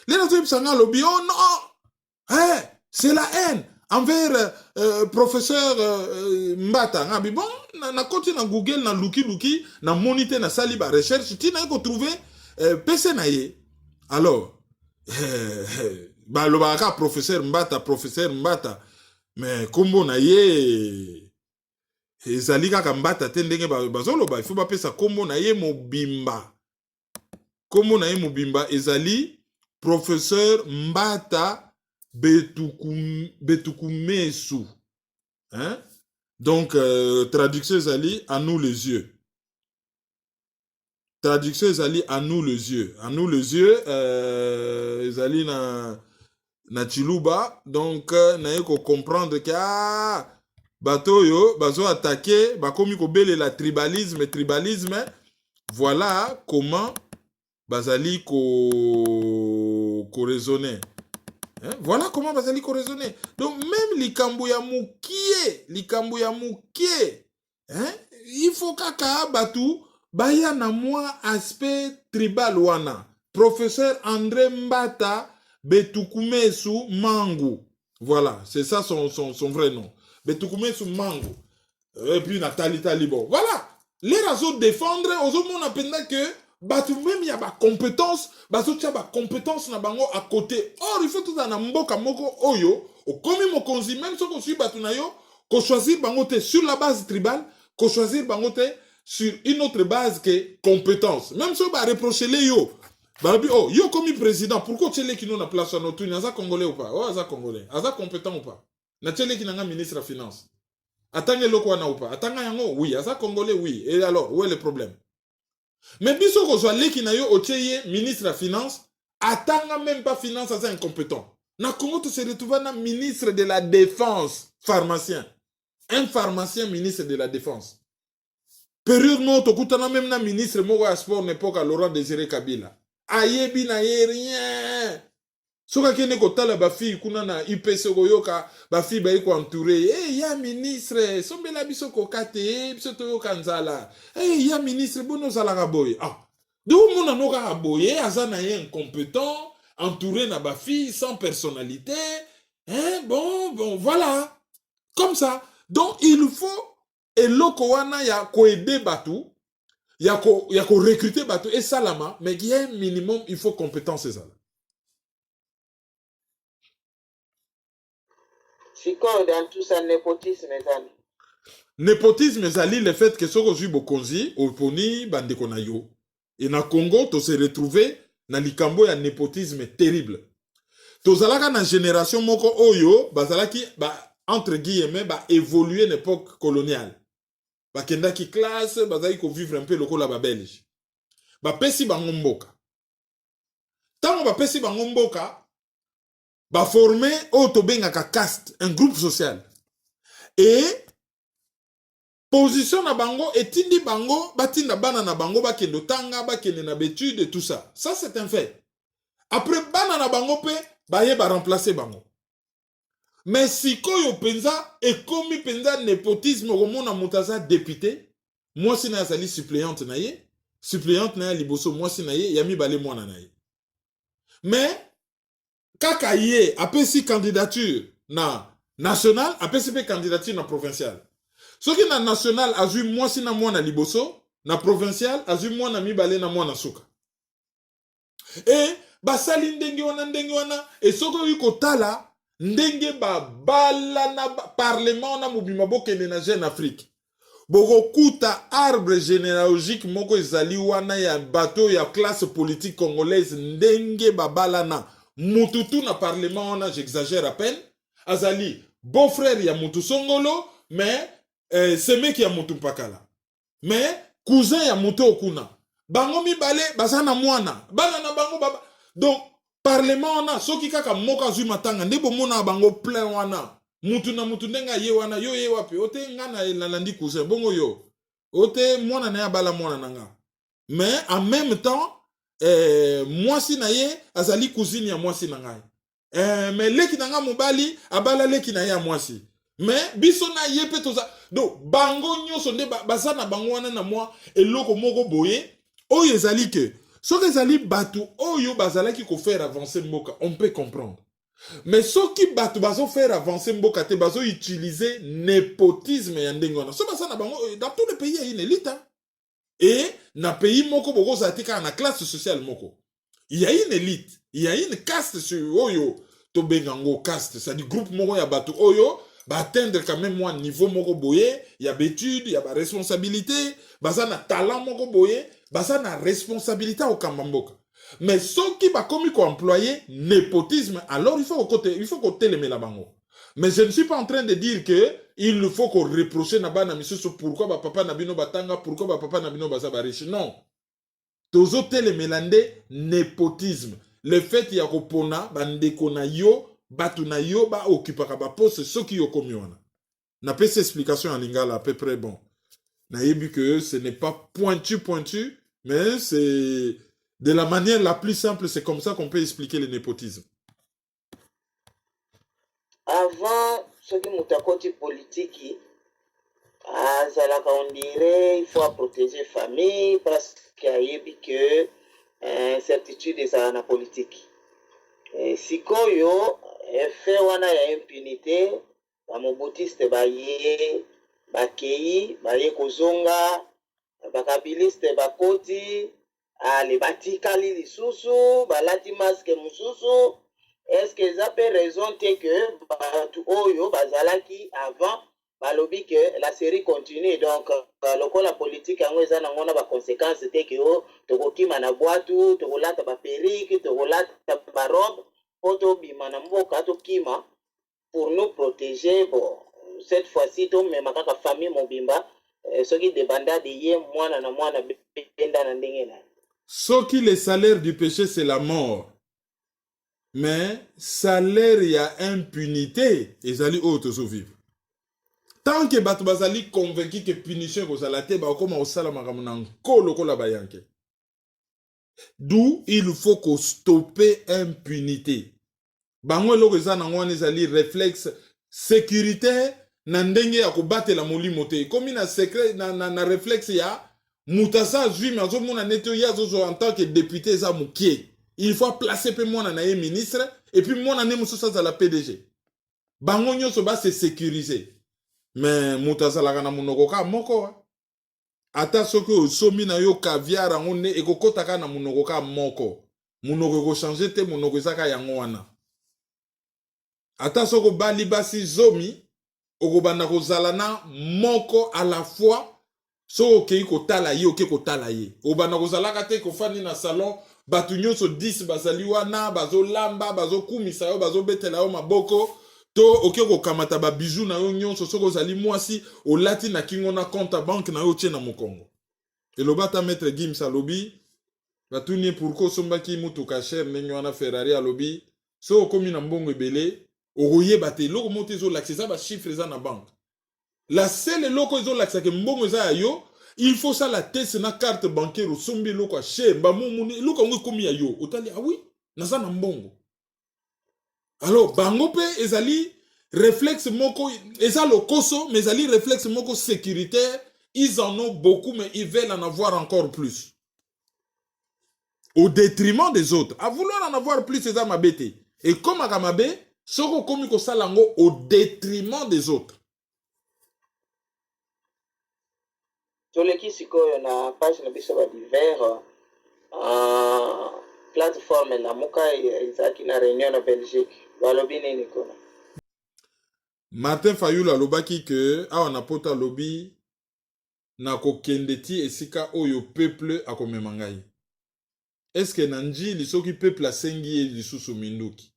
B: Les nazo sanga lobby, oh non, c'est la haine envers professeur Mbata. Ngabi bon, na koti na Google na luki na monite na sali ba recherche, ti na ko trouver PC na ye. Alors bah le baka professeur Mbata mais kombo na ye ezali kaka Mbata te ndenge bazolo ba il faut ba pesa kombo na ye mobimba ezali professeur Mbata Betukumesu hein donc traduction ezali à nous les yeux. Traduction ezali à nous les yeux. À nous les yeux, ezali na Chiluba. Donc, na yeko comprendre que bato yo, bazo attaquer, bakomi ko bele la tribalisme. Voilà comment bazali ko raisonner. Hein? Voilà comment bazali ko raisonner. Donc, même likambo ya mukie, hein? Il faut kaka batu baya na moi aspect tribal wana. Professeur André Mbata Betukumesu Mangu. Voilà, c'est ça son vrai nom. Betukumesu Mangu. Et puis Nathalie Talibo. Voilà. Les raisons défendre, aux hommes on appelle que batu même y a ba compétence, baso tia ba compétence na bango à côté. Or il faut tout na mboka moko oyo, o komi mokonzi même si on suit batu na yo, ko choisir bango te sur la base tribale, ko choisir bango te sur une autre base que compétence. Même si on va reprocher les yo. Oh, yo comme président, pourquoi tu es qui n'a place à notre Aza congolais ou pas? Oh, Aza congolais. Aza compétent ou pas? Na tu es qui n'a ministre de la finance. Attends le quoi ou pas? Attends yango, oui. Aza congolais, oui. Et alors, où est le problème? Mais biso ko soit les qui n'a yo otieye ministre de la finance, attends même pas finance aza incompétent. Na Congo tu se retrouve na ministre de la défense, pharmacien. Un pharmacien ministre de la défense. Périodement, tu as même na ministre moko ya sport n'époque à Laurent Désiré Kabila. Ayebi na ye rien. Soka kene kotala ba fille kuna na IPC goyoka ba fille ba iko entouré. Eh ya ministre, sombela biso kokate, biso to yokanzala. Eh ya ministre bono zala kaboye. Ah. De où mon anoka kaboye, azana ye incompétent, entouré na ba fille sans personnalité. Hein, bon, voilà. Comme ça. Donc il faut et loko wana ya ko aider batu, ya ko recruter batu et salama, mais il y a un minimum, il faut compétence ça.
C: C'est quoi dans tout ça népotisme ezali?
B: Népotisme ezali le fait que soko zui bokonzi oponi bande konayo. Et na Congo to se retrouver na likambo ya népotisme terrible. To zalaka na génération moko oyo bazalaki ba entre guillemets ba évoluer l'époque coloniale. Bakenda ki classe, bazali ko vivre un peu lokola ba belge. Ba pesi bango mboka. Tango ba pesi bango mboka, ba former auto bengaka caste, un groupe social. Et position na bango etindi bango, batinda bana na bango bakendo tanga, bakende na betude et tout ça. Ça c'est un fait. Après bana na bango pe, baye ba remplacer bango. Mais si koyo penza et komi penza népotisme romona mutaza député, moi si na sali suppléante na ye liboso moi si na ye yami balé mwana na ye. Mais kaka ye apesi candidature na national, apesi pe candidature na provincial. Soki na national azui moi si na mwana liboso, na provincial azui mwana mibale na mwana suka. Et basali ndenge wana et soko yuko tala ndenge ba bala na parlement na mobima bokende na Jeune Afrique. Boko kuta arbre généalogique moko ezali wana ya bateau ya classe politique congolaise ndenge ba bala na mututu na parlement wana, j'exagère à peine. Azali beau-frère ya mutu songolo, mais semeki ya mutu mpakala. Mais cousin ya mutu okuna. Bango mibale bazana mwana. Bala na bango baba. Donc parlement wana soki kaka moka zui matanga ndebo mona bango plein wana mutu na mutu ndenga ye wana yo ye wapi ote ngana elalandi cousin bongo yo ote mwana na ya bala mwana nanga. Mais en même temps mwasi na ye azali cousine ya mwasi na ngai. Mais leki nanga mobali abala leki na ya mwasi. Mais biso na ye pe toza donc bango nyoso nde bazana bango wana na mwa eloko moko boye oyo ezali ke soki ezali batu oyo bazalaki ko faire avancer mboka, on peut comprendre. Mais soki batu bazo faire avancer mboka te bazo utiliser népotisme ya ndenge wana. So basana bango dans tous les pays il y a une élite. Et na pays moko boko zatika na classe sociale moko. Il y a une élite, il y a une caste sur oyo to bengango caste, c'est du groupe moko ya batu oyo ba atteindre quand même moi niveau moko boye, il y a d'études, il y a ba responsabilité, bazana talent moko boye. Basa na responsabilité au Kambamboka. Mais ceux qui va comme employer népotisme, alors il faut côté les la bango. Mais je ne suis pas en train de dire que il faut qu'on reproche na bana monsieur pourquoi ba papa na bino batanga, pourquoi ba papa na bino baza riche. Non. Tozo tele melande népotisme. Le fait ya kopona bandeko na yo, batu na yo ba occupaka ba poste ceux qui yo komi wana. Na pese explication en lingala à peu près bon. Na yebi que ce n'est pas pointu, mais c'est de la manière la plus simple, c'est comme ça qu'on peut expliquer le népotisme.
C: Avant, ce qui m'a politique, on dirait il faut protéger la famille parce qu'il y a que certitude de la politique. Si koyo fait wana ya impunité, ba mobotiste baye bakei baye kozonga bakabiliste bakoti ale batikali lisusu balati masque mususu. Est-ce que ça peut raison que batu oyo bazalaki avant balobi que la série continue donc lokola politique yango eza nango na baconséquence te ke o tokokima na bwatu tokolata baperike tokolata barobe mpo tobima na mboka tokima pour nous protéger. Bon, cette fois-ci tomema kaka famille mobimba soki debanda de ye mwana na mwana benda na ndenge na
B: soki le salaire du péché c'est la mort, mais salaire ya impunité ezali oyo tozovivre. Tant que bato bazali convaincu que punition kozala te bakoma osala makambo na nkolo kola bayanke. D'où il faut qu'on stoppe impunité. Bango eloko eza nango wana ezali réflexe sécuritaire na ndenge ya kobatela molimo te. Komi na secret na réflexe ya mutasa azwi mais azomona nete oyo azozwa en tant que député eza mokie. Il faut placer pe mwana na ye ministre et puis mwana ne mosusu azala PDG. Bango nyonso ba se sécuriser. Mais mutazalaka na munoko ka moko. Ata soki osomi na yo caviar yango ne ekokotaka na munoko ka moko. Munoko ekochange te, munoko ezaka yango wana. Ata soko bali basi zomi okobanda kozala na moko à la fois. So okei kotala ye okei kotala ye. Obanda kozalaka te kofandi na salon batu nyonso 10 bazali wana bazolamba bazokumisa yo bazobetela yo maboko. To oke kokamata ba bijou na yo nyonso soko ozali mwasi olati na kingo na compte à banque na yo tie na mokongo. Elobata maître Gims alobi batuni pourquoi sombaki mutuka cher ndenge wana Ferrari alobi so okomi na mbongo ebele okoyeba te loko moto ezolakisa eza bachiffre eza na banque. La seule loko ezolakisa ke mbongo eza ya yo, il faut ça la test na carte bancaire osombi loko a cher bamumuni loko ngo ekomi ya yo otali ah oui naza na mbongo. Alors bango pe ezali réflexe moko eza lokoso mais ezali réflexe moko sécuritaire, ils en ont beaucoup mais ils veulent en avoir encore plus. Au détriment des autres. À vouloir en avoir plus eza mabete. Et comme akamabe soko komi ko salango au détriment des autres.
C: toleki sikoyo na page na biso ba divers plateforme na moka ezaki na réunion na Belgique balobi nini kona.
B: Martin Fayulu alobaki que awa na pota lobi na kokende ti esika oyo peuple akomema ngai. Est-ce que nanjili soki peuple asengi ye lisusu minduki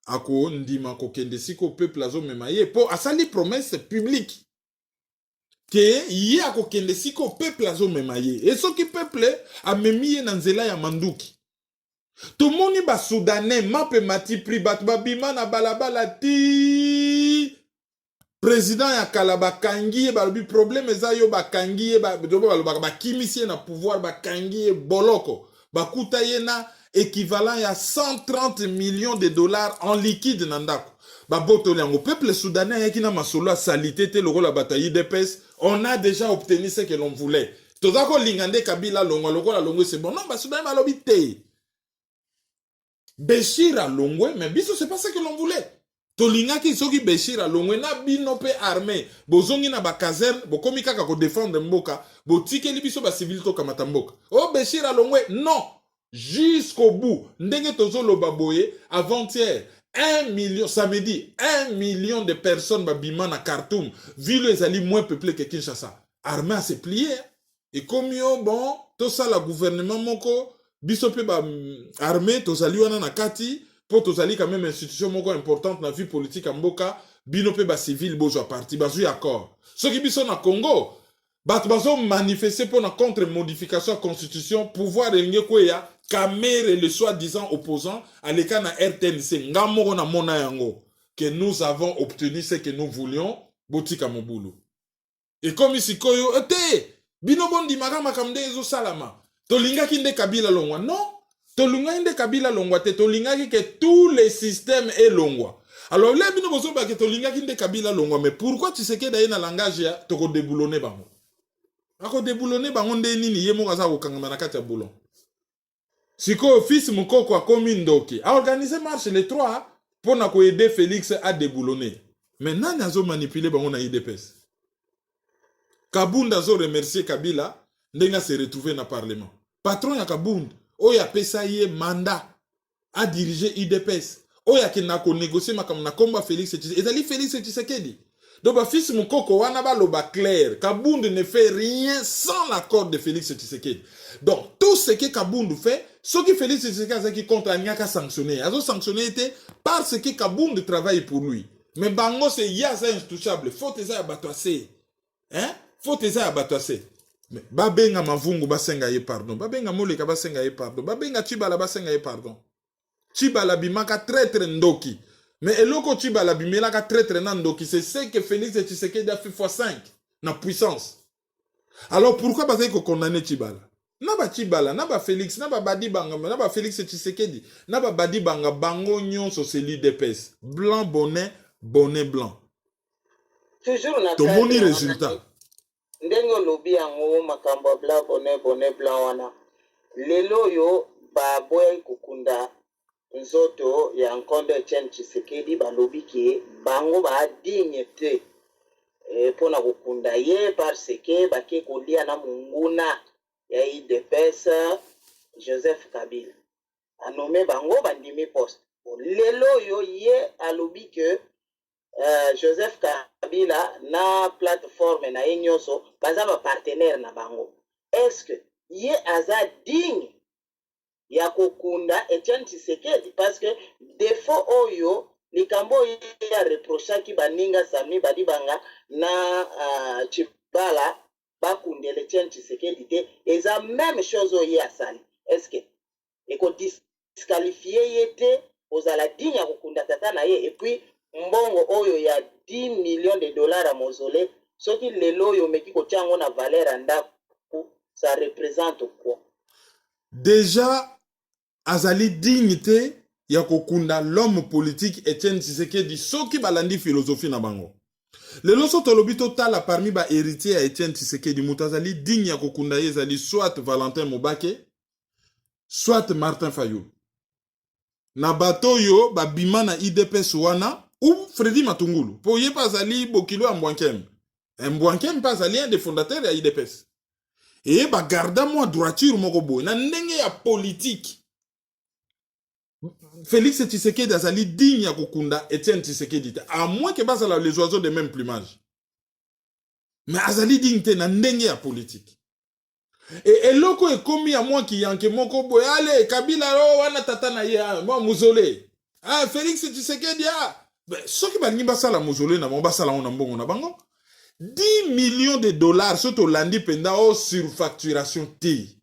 B: ako ndima kokende siko peuple azomema ye po asali promesse publique ke ye akokende siko peuple azomema ye et soki peuple amemi ye na nzela ya manduki. Tomoni ba soudanais mape mati pri bat babima na balabala ti président ya kala bakangi ye balobi problème eza yo bakangi ye ba kimisi na pouvoir bakangi ye boloko bakuta ye na équivalent ya 130 millions de dollars en liquide na ndako. Baboto yango peuple soudanais yaki na masolo salité te lokola bataille de pes. On a déjà obtenu ce que l'on voulait. Tozako lingande Kabila longwa lokola longwe c'est bon non ba soudanais balobi te. Béchir à Longwe, mais biso c'est pas ce que l'on voulait. Tolingaki soki Béchir à Longwe na bino pe armée. Bozongi na ba caserne, bokomi kaka ko défendre mboka, botike li biso ba civil to kamata mboka. Oh Béchir à Longwe, non. Jusqu'au bout. Ndenge tozo loba boye avant-hier 1 million, ça veut dire 1 million de personnes babima na Khartoum, ville ezali moins peuplée que Kinshasa. Armée a se plié. Et comme yo bon, tout ça la gouvernement moko biso pe ba armée tozali wana na kati po tozali quand même institution moko importante na vie politique en mboka bino pe ba civil bozo parti bazu accord soki biso na Congo bato bazo manifester pour na contre modification constitution pouvoir elinge kweya Kamere le soi-disant opposant à l'écart na RTNC ngamoko na mona yango que nous avons obtenu ce que nous voulions botika mobulu et comme ici koyo ete bino bondi makama kamde ezo salama. Tolingaki nde Kabila longwa. Non. Tolingaki nde Kabila longwa te. Tolingaki que tout le système est longwa. Alors là, bino bozo ba que tolingaki nde Kabila longwa. Mais pourquoi tu sais que d'ailleurs na langage ya toko déboulonner bango? Ako déboulonner bango nde nini yemo kaza kokangama na kati ya boulon. Siko fils mukoko a komi ndoki. A organisé marche les 3 pour na ko aider Félix à déboulonner. Mais nani azo manipuler bango na IDPS? Kabunda zo remercier Kabila ndenga se retrouver na parlement. Patron ya Kabunda, oya pesa ye mandat à diriger IDPS. Oya ki na ko négocier makam na komba Félix Tshisekedi. Ezali Félix Tshisekedi. Donc, fils Mukoko, wana ba loba clair. Kabundu ne fait rien sans l'accord de Félix Tshisekedi. Donc, tout ce que Kabundu fait, ce que Félix Tshisekedi contre Anyaka sanctionné. Il a sanctionné parce que Kabundu travaille pour lui. Mais Bango, c'est Yaza intouchable. Faut que ça abattoissé. Hein? Faut que ça abattoissé. Mais Babenga Mavungu basenga ye pardon. Babenga Moleka basenga ye pardon. Babenga Chibala basenga ye pardon. Chibala bimaka traître ndoki. Mais eloko Chibala bimelaka traître nandoki, c'est ce que Félix Tshisekedi a fait x5 na puissance. Alors pourquoi basenga ko condamner Chibala? Naba Chibala, naba Félix, naba Badi Banga, naba Félix Tshisekedi, naba Badi Banga, bango nyonso c'est l'UDPS. Blanc bonnet, bonnet blanc.
C: Toujours na
B: tomoni résultat.
C: Ndengo lobi yango makambo blanc bonnet blanc wana. Lelo yo ba boy kukunda nzoto ya nkondo Etienne Tshisekedi balobi ki bango ba digne te pona kukunda ye parce que bake kolia na munguna ya IDPS Joseph Kabila anome bango bandimi poste. Lelo yo ye alobi que Joseph Kabila na plateforme na enyoso baza ba partenaire na bango. Est-ce que ye aza digne ya kokunda Etienne Tshisekedi parce que défaut oyo likambo ya reprocha ki baninga Sami Badi Banga na Chibala bakundele Etienne Tshisekedi te eza même chose oyo asali. Est-ce que eko disqualifier yete ozala digne ya kokunda tata na ye et puis mbongo oyo ya 10 millions de dollars à mausolée soki lelo yo meki ko tiango na valeur anda ça représente quoi?
B: Déjà azali dignité ya kokunda l'homme politique Etienne Tshisekedi soki balandi philosophie na bango. Lelo so tolobi totala parmi ba héritier ya Etienne Tshisekedi mutazali digne ya kokunda ye ezali soit Valentin Mobake soit Martin Fayulu. Na bato yo ba bima na IDPS wana ou Freddy Matungulu. Po ye pas ali Bokilo Mbwankem. Mbwankem pas ali un des fondateurs ya IDPS. Et ba garda moi droiture moko boy na ndenge ya politique. Félix Tshisekedi azali digne ya kokunda Etienne Tshisekedi à moins que basala les oiseaux de même plumage. Mais azali digne te na ndenge ya politique. Et eloko ekomi ya moi ki yanke moko boy allez Kabila ro wana tata na ye moi muzole. Ah Félix Tshisekedi ce qui va nimba sala muzole na mo basala on mbongo na bango 10 millions de dollars surtout landi penda o surfacturation T.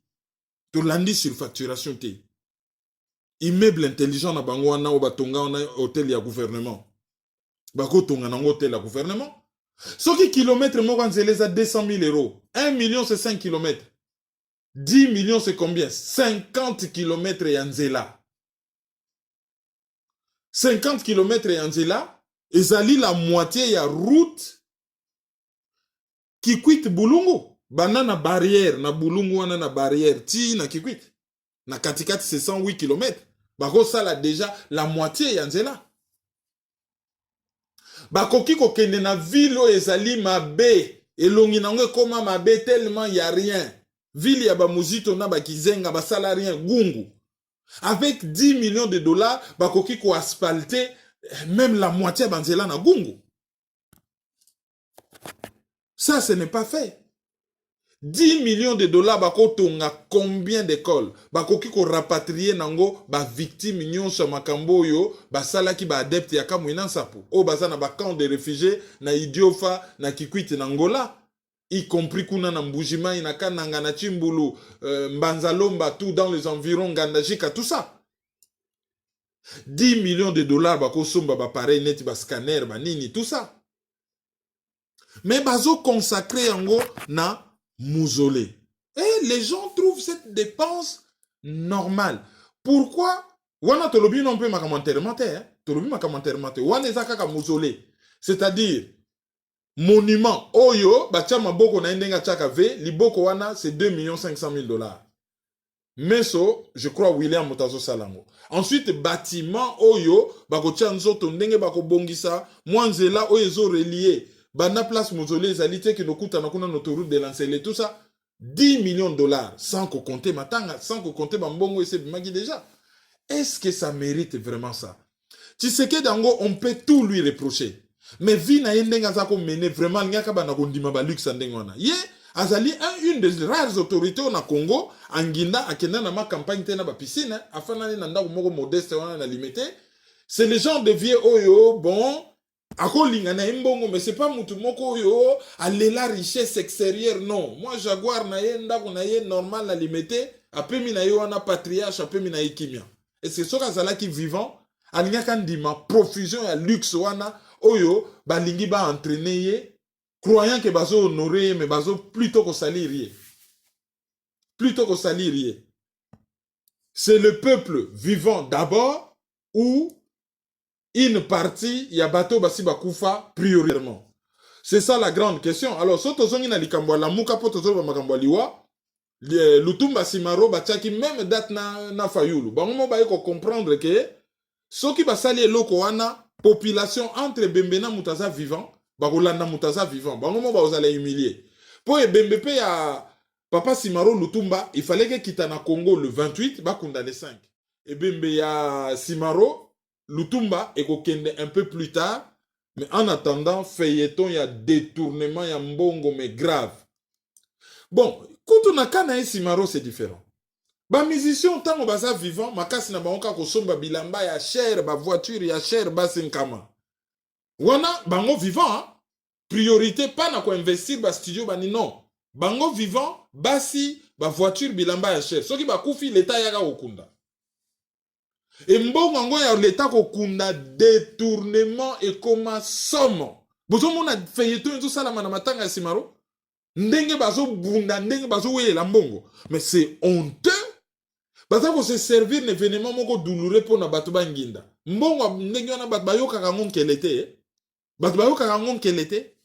B: To landi surfacturation T. Immeuble intelligent na bango wana o batonga wana hôtel ya gouvernement. Bako tonga na hôtel ya gouvernement. Soki kilomètre moko nzeleza 200 000 euros. 1 million c'est 5 kilomètres. 10 millions c'est combien? 50 kilomètres ya nzela. 50 kilomètres ya nzela ezali la moitié ya route Kikwit Bulungu. Banana barrière na Bulungu wana na barrière ti na Kikwit. Na katikati c'est 108 km. Bako sala déjà la moitié ya nzela. Bakoki kokende na ville ezali mabe. Elongi nango koma mabe tellement y a rien. Ville ya ba muzito na ba kizenga ba sala rien gungu. Avec 10 millions de dollars, bakoki ko asphalter même la moitié ya nzela na gungu. Ça ce n'est pas fait. 10 millions de dollars bako tonga combien d'écoles bakoki ko rapatrier nango ba victime nyonso makambo yo basala ki ba adepte ya kamwina sapo o bazana ba camp de réfugiés na Idiofa na Kikwit na Angola y compris kuna na Mbujima ina kananga na Chimbulu Mbanzalomba tout dans les environs Ngandajika tout ça 10 millions de dollars bako somba ba pareil net ba scanner ba nini tout ça mais bazo consacré yango na mausolée. Et les gens trouvent cette dépense normale. Pourquoi? Wana tolobi non peut ma commentaire matin, tolobi ma commentaire matin. Wana ezaka ka mausolée. C'est-à-dire monument oyo batia maboko na ndenga chaka ve liboko wana c'est 2 500 000 dollars. Meso, je crois William Motazo Salango. Ensuite bâtiment oyo bakotia nzoto ndenge bako bongisa mwanzela oyo ezo relié. Bana place mausolée ezalité que nokuta na kuna autoroute de l'Ancele tout ça 10 millions de dollars sans qu'on compte matanga sans qu'on compte bambongo et c'est magi déjà. Est-ce que ça mérite vraiment ça? Tshisekedi dango on peut tout lui reprocher. mais vie na ye ndenge aza komene vraiment alingaka bana kondima baluxe ndenge wana ye azali une des rares autorités na Congo anginda akenda na ma campagne te na bapiscine afana na ndako moko modeste wana na limité. C'est le genre de vieux oyo bon akolinga na mbongo, mais c'est pas mutu moko oyo alela richesse extérieure. Non, moi Jaguar na ye ndako na ye normal na limité apemi na ye wana patriarche apemi na ye kimia. Et c'est ça kazala qui vivant alingaka ndima profusion ya luxe wana oyo balingi ba entraîner ye croyant que bazo honorer mais bazo plutôt que salir ye. Plutôt que salir ye. C'est le peuple vivant d'abord ou une partie ya bato basi bakufa prioritairement. C'est ça la grande question. Alors soto zongi na likambo la muka poto zo ba makambo liwa Lutumba Simaro batiaki même date na Fayulu. Bango ba ko comprendre que soki basali eloko wana population entre Bembena Mutaza vivant bakolanda Mutaza vivant. Bango ba ozala humilier. Po Bembe pe ya Papa Simaro Lutumba, il fallait que quitte na Congo le 28 ba condamné 5. Et Bembe ya Simaro Lutumba et kokende un peu plus tard, mais en attendant, feuilleton, il y a détournement, il y a mbongo, mais grave. Bon, quand on a kana Simaro, c'est différent. Ba musicien, tant on baza vivant, makasi na bangoka kosomba bilamba, ya cher, ba voiture, ya cher, ba senkama. Wana, bango vivant, hein? Priorité, pas na ko investir ba studio, ba ni non. Bango vivant, basi, ba voiture, bilamba, ya cher. Soki ba koufi, l'état yaga okunda. Et mbongo ngo ya l'état kokunda détournement et comment somme. Bozo mona feuilleton tout ça la mana matanga ya Simaro. Ndenge bazo bunda ndenge bazo weye la mbongo. Mais c'est honteux. Baza ko se servir l'événement moko douloureux pour na bato banginda. Mbongo ndenge wana bato bayoka kangon kelete. Bato bayoka kangon kelete.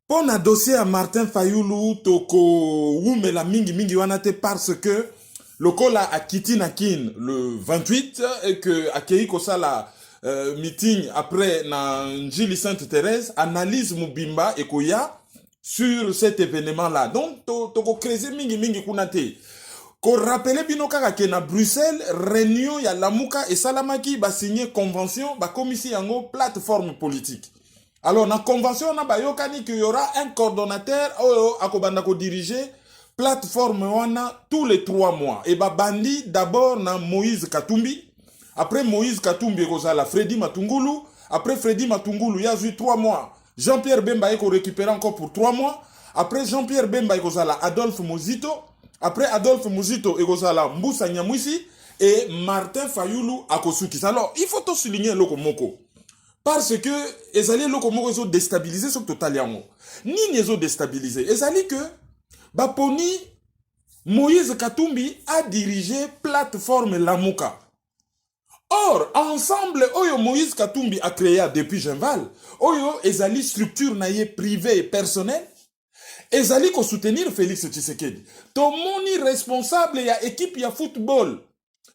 B: Pour na dossier à Martin Fayulu toko wumela mingi wana te parce que le Kola a quitté Nakin le 28 et que Akei Kosala meeting après na Njili Sainte-Thérèse analyse Mubimba et Koya sur cet événement là. Donc toko kreze mingi kunate. Ko rappelé bino kaka ke na Bruxelles réunion ya Lamuka et Salamaki ba signé convention ba commission yango plateforme politique. Alors na convention na ba yokani que y aura un coordonnateur akobanda ko diriger plateforme wana tous les 3 mois. Et bah bandi d'abord na Moïse Katumbi. Après Moïse Katumbi ekozala Freddy Matungulu. Après Freddy Matungulu, il y a eu 3 mois. Jean-Pierre Bemba eko récupéré encore pour 3 mois. Après Jean-Pierre Bemba ekozala Adolphe Mozito. Après Adolphe Mozito ekozala Mboussa Nyamwisi. Et Martin Fayulu akosuki. Alors, il faut tout souligner loko moko. Parce que ezali loko moko ezo déstabiliser ce total yango. Ni ezo déstabiliser. Ezali que Baponi, Moïse Katumbi a dirigé plateforme Lamuka. Or, ensemble, Oyo Moïse Katumbi a créé depuis Genval, Oyo ezali structure naye privée et personnelle, ezali ko soutenir Félix Tshisekedi. Tomoni responsable ya équipe ya football,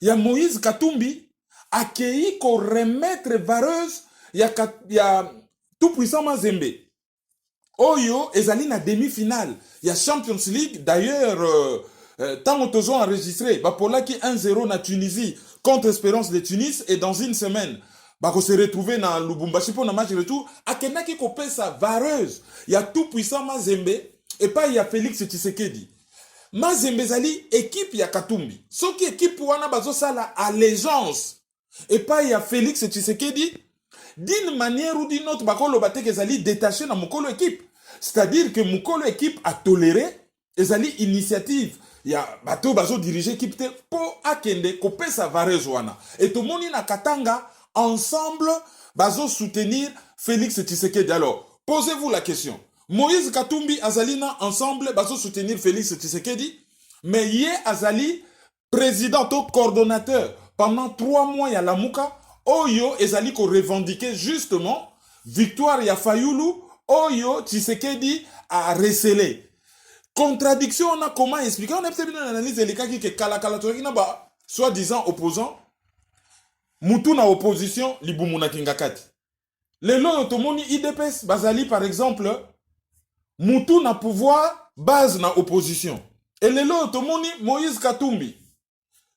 B: ya Moïse Katumbi, accueilli ko remettre vareuse ya tout puissant Mazembe. Oyo ezali na demi-finale. Il y a Champions League. D'ailleurs, tant que nous enregistré, Bapolaki 1-0 na Tunisie contre Espérance de Tunis. Et dans une semaine, on se retrouve dans Lubumbashi pour le match retour. Akenaki kopé sa vareuse. Il y a tout puissant Mazembe. Et pas il y a Félix Tshisekedi. Mazembe zali équipe ya Katumbi. Ce qui équipe wana bazo sala allégeance. Et pas il y a Félix Tshisekedi. D'une manière ou d'une autre, bakolo bateke zali détaché dans mokolo équipe. C'est-à-dire que Mukolo équipe a toléré ezali initiative. Il y a bateau bazo dirigé équipe te pour akende kopé sa vareuse wana. Et tout le monde na Katanga ensemble bazo soutenir Félix Tshisekedi. Alors, posez-vous la question. Moïse Katumbi azalina ensemble bazo soutenir Félix Tshisekedi, mais yé azali président ou coordonnateur pendant 3 mois ya Lamuka, oyo ezali ko revendiquer justement victoire ya Fayulu. Oyo Tshisekedi a recelé. Contradiction, on a comment expliquer? On a peut-être une analyse de l'écart qui est soi-disant opposant. Moutou na opposition, Libumuna Kingakati. Le long automoni IDPS, Bazali par exemple, Moutou na pouvoir, base na opposition. Et le long automoni Moïse Katumbi.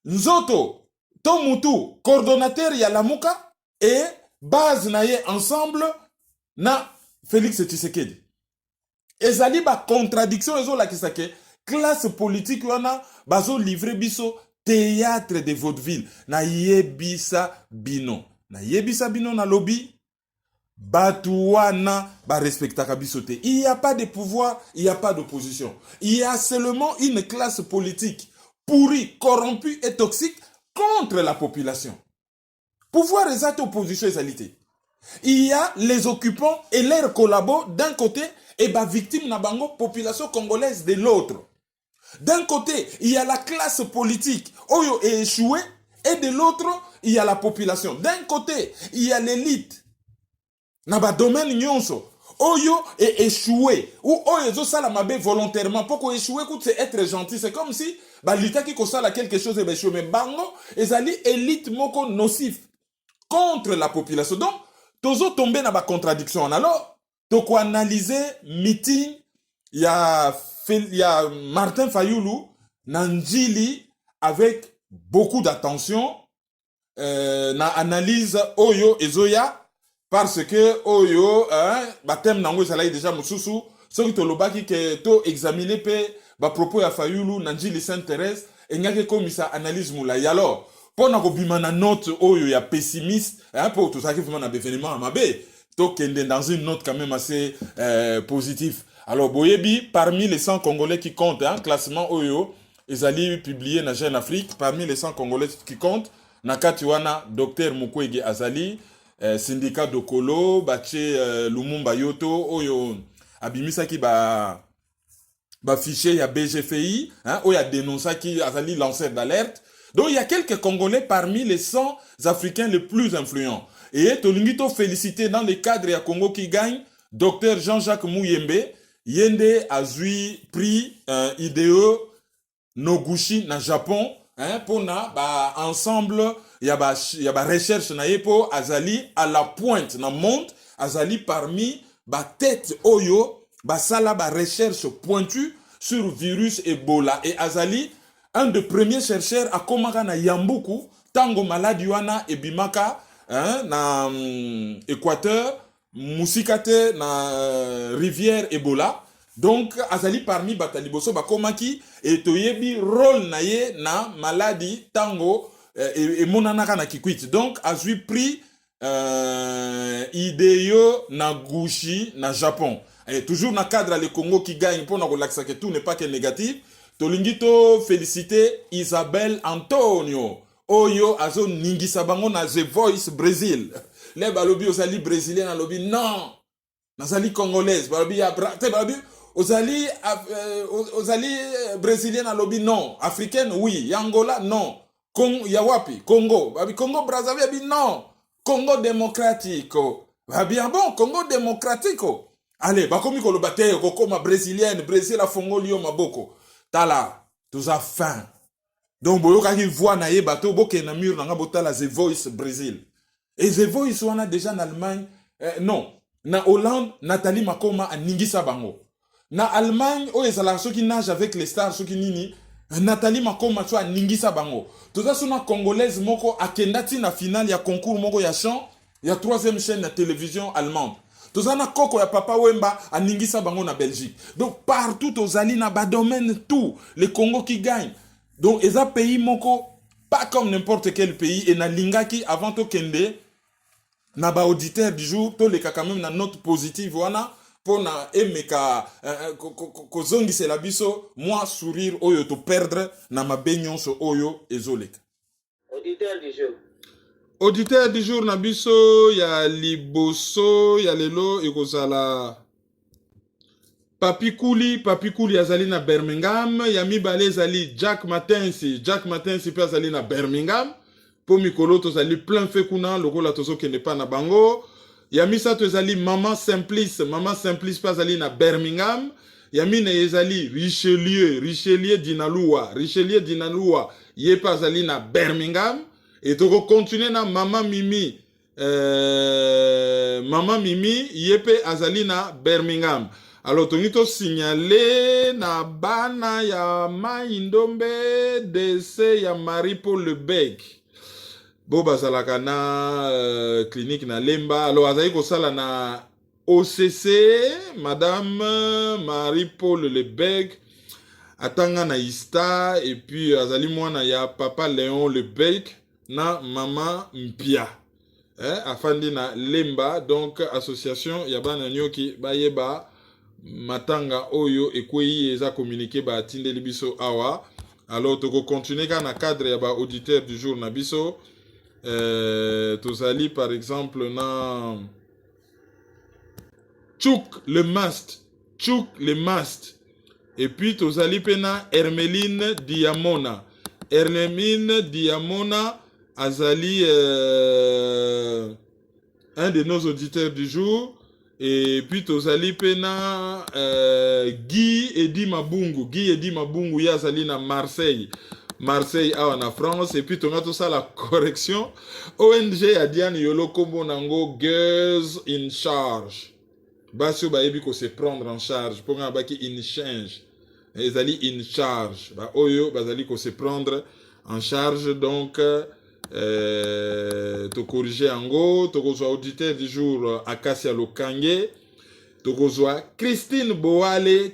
B: Nzoto, Tom Moutou, coordonnateur ya Lamuka, et base na ye ensemble, na Félix Tshisekedi. Ezali ba contradiction ezo la kisake classe politique wana bazo livrer biso théâtre de vaudeville na yebisa bino na lobby batu wana ba respectaka biso te. Il n'y a pas de pouvoir, il n'y a pas d'opposition. Il y a seulement une classe politique pourrie, corrompue et toxique contre la population. Pouvoir exact opposition égalité. Il y a les occupants et leurs collabos d'un côté et bah victime na bango population congolaise de l'autre. D'un côté, il y a la classe politique oyo est échouée et de l'autre, il y a la population. D'un côté, il y a l'élite na ba domaine nyonso oyo est échoué ou oyo ezo sala mabe volontairement. Pourquoi échouer c'est être gentil, c'est comme si ba lita ki ko sala quelque chose et échoué mais bango ezali élite moko nocif contre la population. Donc tozo tomber na ba contradiction. Alors toko analyser meeting il y a Martin Fayulu Nanjili avec beaucoup d'attention na analyse oyo ezoya parce que oyo batem nango ezalaki déjà mususu soki tolobaki ke to examiner pe ba propos ya Fayulu Nanjili s'intéresse engaki komisa analyse mulai. Alors pona ko bima na note oyo ya pessimiste pour tout ça qui vraiment na événement mabe to kende dans une note quand même assez positive. Alors boyebi parmi les 100 Congolais qui comptent classement oyo ezali publié na Jeune Afrique, parmi les 100 Congolais qui comptent nakati wana Dr Mukwege azali syndicat Dokolo bache Lumumba Yoto oyo abimisaki ba fichier ya BGFI oyo a dénoncé azali lanceur d'alerte. Donc il y a quelques Congolais parmi les 100 Africains les plus influents. Et Tolingito félicité dans le cadre ya Congo qui gagne Dr Jean-Jacques Mouyembe yende azui prix IDE Noguchi na Japon pour na ba ensemble ya ba recherche na yepo azali à la pointe na monde azali parmi ba tête oyo ba sala ba recherche pointue sur virus Ebola et azali un des premiers chercheurs à komaka na Yambuku tango maladi wana ebimaka na Équateur musikate na rivière Ebola. Donc azali parmi bataliboso bakomaki et toyebi rôle na ye na maladie tango et monanaka na kikwiti. Donc azui pris Hideo Noguchi na Japon. Et toujours na cadre le Congo qui gagne pour na relaxer que tout n'est pas que négatif. Tolingito féliciter Isabelle Antonio oyo azo ningisa bango na The Voice Brésil. Les balobi ozali brésilien na lobi non. Nazali congolaise balobi ya balobi ozali brésilien na lobi non. Africaine oui, ya Angola non. Ya wapi? Congo. Babi Congo Brazzaville bi non. Congo démocratique. Babi bon Congo démocratique. Allez, bakomi ko lobate ko koma brésilienne, Brésil a fongoli yo maboko. Tala, tous a faim. Donc boyoka ki voix na ye bato boke na mur na botala The Voice Brésil. Et The Voice wana déjà en Allemagne non, na Hollande Nathalie Makoma a ningisa bango. Na Allemagne o ezala ceux qui nagent avec les stars ceux qui nini Nathalie Makoma so a ningisa bango. Toza suna congolaise moko akendati na finale ya concours moko ya chant ya 3e chaîne de télévision allemande. Tozana koko ya Papa Wemba a ningisa bango na Belgique. Donc partout ozali na ba domaine tout le Congo qui gagne. Donc eza pays moko pas comme n'importe quel pays et na lingaki avant to kende na ba auditeur du jour to le quand même na note positive wana pour na emeka ko zongise la biso moi sourire oyo to perdre na mabenyonso oyo ezoleka.
C: Auditeur du jour.
B: Auditeur du jour na biso ya liboso ya lelo ekozala Papi Kuli azali na Birmingham, ya mibale azali Jack Matensi pe azali na Birmingham, po mikolo tozali plein fait kuna lokola tozo kende pa na bango, ya misato ezali Maman Simplice pe azali na Birmingham, ya mine ezali Richelieu Dinalua ye pe azali na Birmingham, et toko continuer na Maman Mimi ye pe azali na Birmingham. Alors, tonito signalé na bana ya Maindombe décès ya Marie-Paul Lebec. Boba salaka na clinique na Lemba. Alors, azali ko sala na OCC, Madame Marie-Paul Lebec, Atanga na Ista, et puis azali mwana ya Papa Léon Lebec, na Mama Mpia. Afandi na Lemba, donc association Yabana Nyoki, Bayeba, Matanga Oyo, et Kwei, eza communiqué, ba Tinde Libiso Awa. Alors, tu vas continuer dans le cadre de l'auditeur du jour. Nabiso, Tozali, par exemple, na Tchouk le mast. Tchouk le mast. Et puis, Tozali pena Hermeline Diamona. Hermeline Diamona, Azali, un de nos auditeurs du jour. Et puis tozali pena Guy Edi Mabungu. Guy Edi Mabungu yazali na Marseille. Marseille awa na France. Et puis tonga tout ça la correction. ONG Adiane Yolo Kombo Nango Girls in Charge. Basio baebi ko se prendre en charge. Ponga baki in change. Ezali in charge. Ba oyo bazali ko se prendre en charge. Donc to corriger ango, to kozwa auditeur du jour Akasia Lokange, to kozwa Christine Boale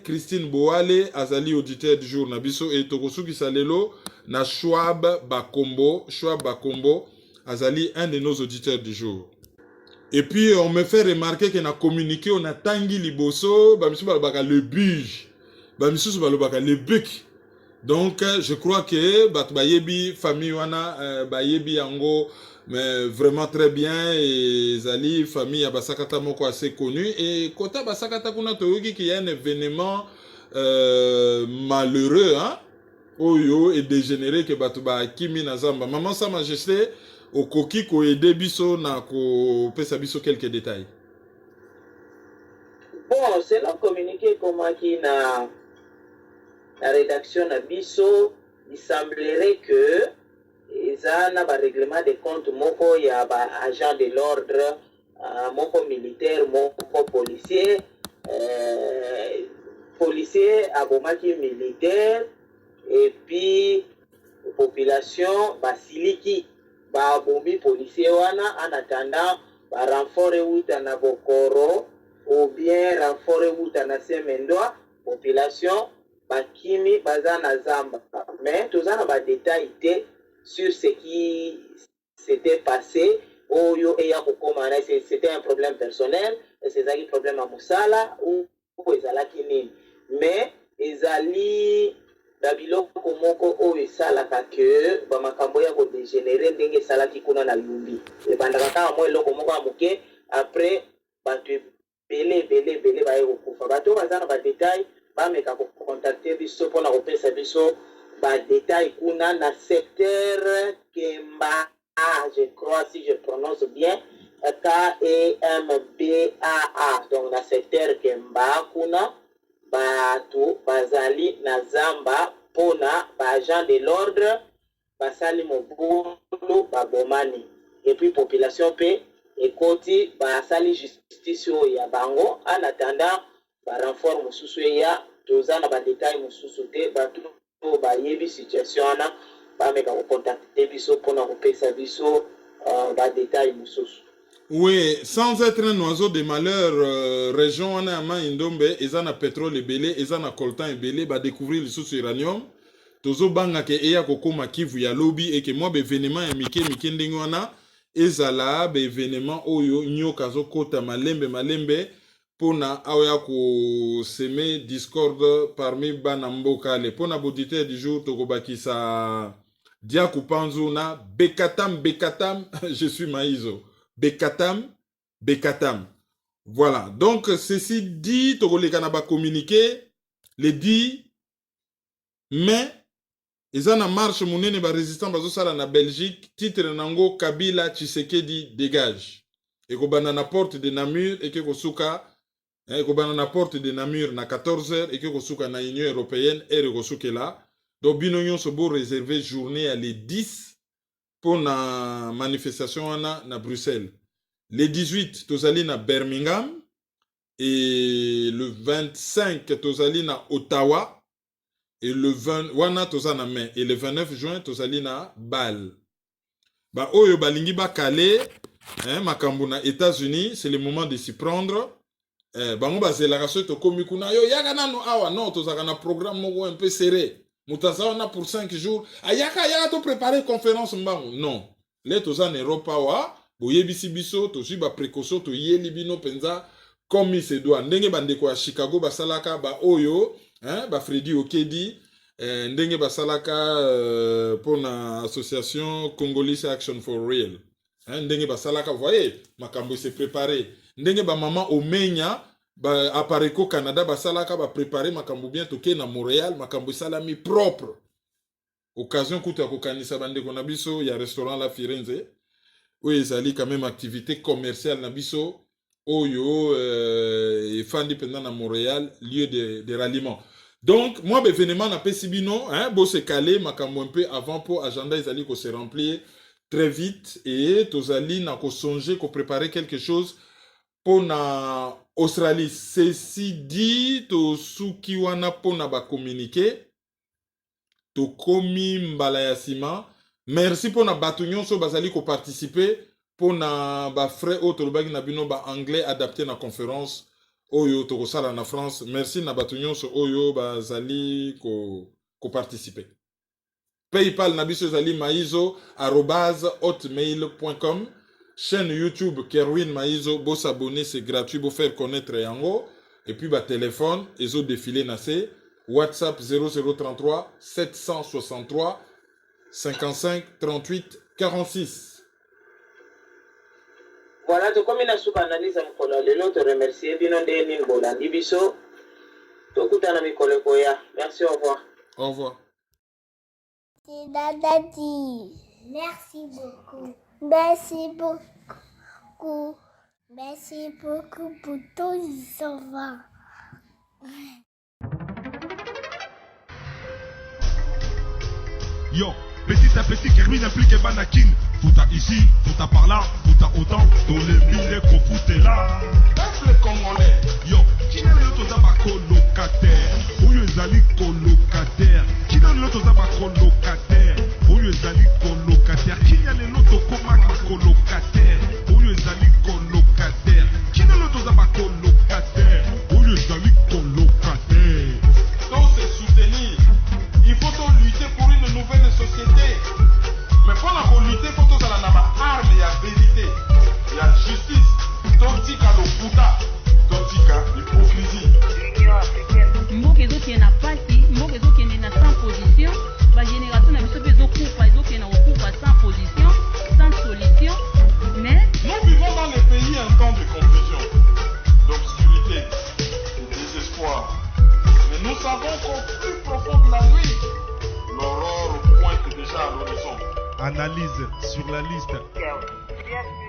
B: azali auditeur du jour Nabiso, et to kosuki salelo na Schwab Bakombo azali un de nos auditeurs du jour. Et puis on me fait remarquer qu'on a communiqué, on a tangi liboso, bamisu balobaka le buge, bamisu balobaka le buc. Donc, je crois que Bayebi, famille wana, Bayebi Ango, mais vraiment très bien. Et Zali, famille à Basakata Moko assez connue. Et Kota Basakata Kuna Toyogi, qui est un événement malheureux, hein, Oyo, et dégénéré que Batuba Kimi Nazamba. Maman Sa Majesté, au Koki, ko aide biso, na ko pesa biso quelques détails.
C: Bon, c'est là communiqué comment qui na. La rédaction na biso, il semblerait que ça n'a pas règlement de compte moko ya ba agent de l'ordre, moko militaire, moko policier, policier abomaki militaire, et puis population basiliki ba bombi policier wana en attendant ba renfort euta na Bokoro ou bien renfort euta na Semendoa, population Bakimi Bazana Zamba. Mais tout ça n'a pas de détails sur ce qui s'était passé. C'était un problème personnel, c'est un problème à Moussala ou Ezala Kinin. Mais Ezali Dabilo Komoko o Esala que Bamakambo ya ko dégénérer ndenge sala kikuna na yumbi. Et bandaka mo eloko moko amuke après batu belé ba yokufa. Bato bazana ba détails mais quand vous contactez biso pour la repère biso ba détail kuna na secteur Kemba, je crois si je prononce bien K-E-M-B-A-A, donc na secteur Kemba kuna ba tu bazali na zamba pona ba agent de l'ordre basali mobulu ba bomani, et puis population pe ekoti basali justice ya bango en attendant ba renfort mususu ya toza na ba détail mususu te batu ba yebi situation na ba meka ko contacter biso pona ko pesa biso ba détail mususu.
B: Oui, sans être un oiseau de malheur, région on a ama Indombe, ezana pétrole ebele, ezana coltan ebele, ba découvrir le sous uranium. Tozo banga ke eya kokoma Kivu ya lobby, et que moi be événement ya mike ndenge wana ezala be événement oyo nyoka zo kota malembe pona aoya ko semer discorde parmi bana mboka le pona auditeur du jour tokobakisa dia kupanzu na bekatam je suis Maïzo bekatam. Voilà, donc ceci dit tokoleka na ba communiqué le 10 mai ezana marche munene ba résistant bazo sala na Belgique, titre nango Kabila Tshisekedi dégage, et ko bana na porte de Namur, et que ko suka ko bana na porte de Namur na 14h, et que ko suka na Union européenne et ko sukela. Donc bino nyonso bo réservé journée à les 10 pour na manifestation na Bruxelles. Le 18 tozali na Birmingham, et le 25 tozali na Ottawa, et le 20 wana tozana mai, et le 29 juin tozali na Bâle. Ba oyo balingi ba kale makambo na États-Unis, c'est le moment de s'y prendre. bango bazelaka so tokomi kuna yo yaka nano awa non tozalaka na programme moko un peu serré moto aza wana pour 5 jours ayaka to préparer conférence mbango non le toza na Europe awa boyebisi biso tozwi baprécaution toyeli bino mpenza comme il se doit ndenge bandeko ya Chicago basalaka baoyo bafredi okedi ndenge basalaka pona association Congolese Action for Real ndenge basalaka voyez makambo se préparer ndenge ba maman omenya ba apareko Canada basalaka ba préparer makambo bien toke na Montréal makambo salami propre occasion kuta kokanisa bandeko na biso ya restaurant La Firenze où ezali quand même activité commerciale na biso oyo efandi pendant na Montréal lieu de ralliement. Donc moi événement na pesibino bo se caler makambo un peu avant pour agenda ezali ko se remplir très vite et tozali na ko songer ko préparer quelque chose pour na Australie. Ceci dit to suki wana pour na ba communiquer to komi mbala ya sima. Merci pour na batunyon so bazali ko participer pour na ba frère auto lobaki na bino ba anglais adapté na conférence oyo to sala na France. Merci na batunyon so oyo bazali ko participer. PayPal na biso zali maizo@hotmail.com. Chaîne YouTube Kerwin Maizo, bo s'abonner c'est gratuit, bo faire connaître yango et puis ba téléphone ezo défiler na c'est WhatsApp 0033 763 55 38 46.
C: Voilà, to comme na suka analyse mkola lelo te remercier bino nde ni ngola biso to kutana mikolo koya. Merci, au revoir.
B: Au revoir.
A: C'est Dadadi. Merci beaucoup. Merci beaucoup. Merci beaucoup pour tous les enfants.
D: Yo, petit à petit, Kerwin implique Banakin. Tout à ici, tout à par là, tout à autant. Tous les milliers qu'on fout là. Peuple congolais. Yo, qui n'a le toza ba colocataire? Où les ali colocataire? Qui n'a le toza ba colocataire? Où les ali colocataire? Qui n'a le loto koma ba colocataire? Où les ali colocataire? Qui n'a le toza ba colocataire? Où les ali colocataire?
B: Donc c'est soutenir. Il faut lutter pour une nouvelle société. Mais pour la lutter, il faut que la arme et la vérité. Il y a justice. Totika lokuta. Totika l'hypocrisie.
E: Mboka ezoki na pasi, mboka ezoki na sans position, ba génération na biso ezokufa, ezoki na okufa sans position, sans solution. Mais
B: nous vivons dans les pays un temps de confusion, d'obscurité, de désespoir. Mais nous savons qu'au plus profond de la nuit, l'aurore pointe déjà à l'horizon.
D: Analyse sur la liste.
C: Bienvenue.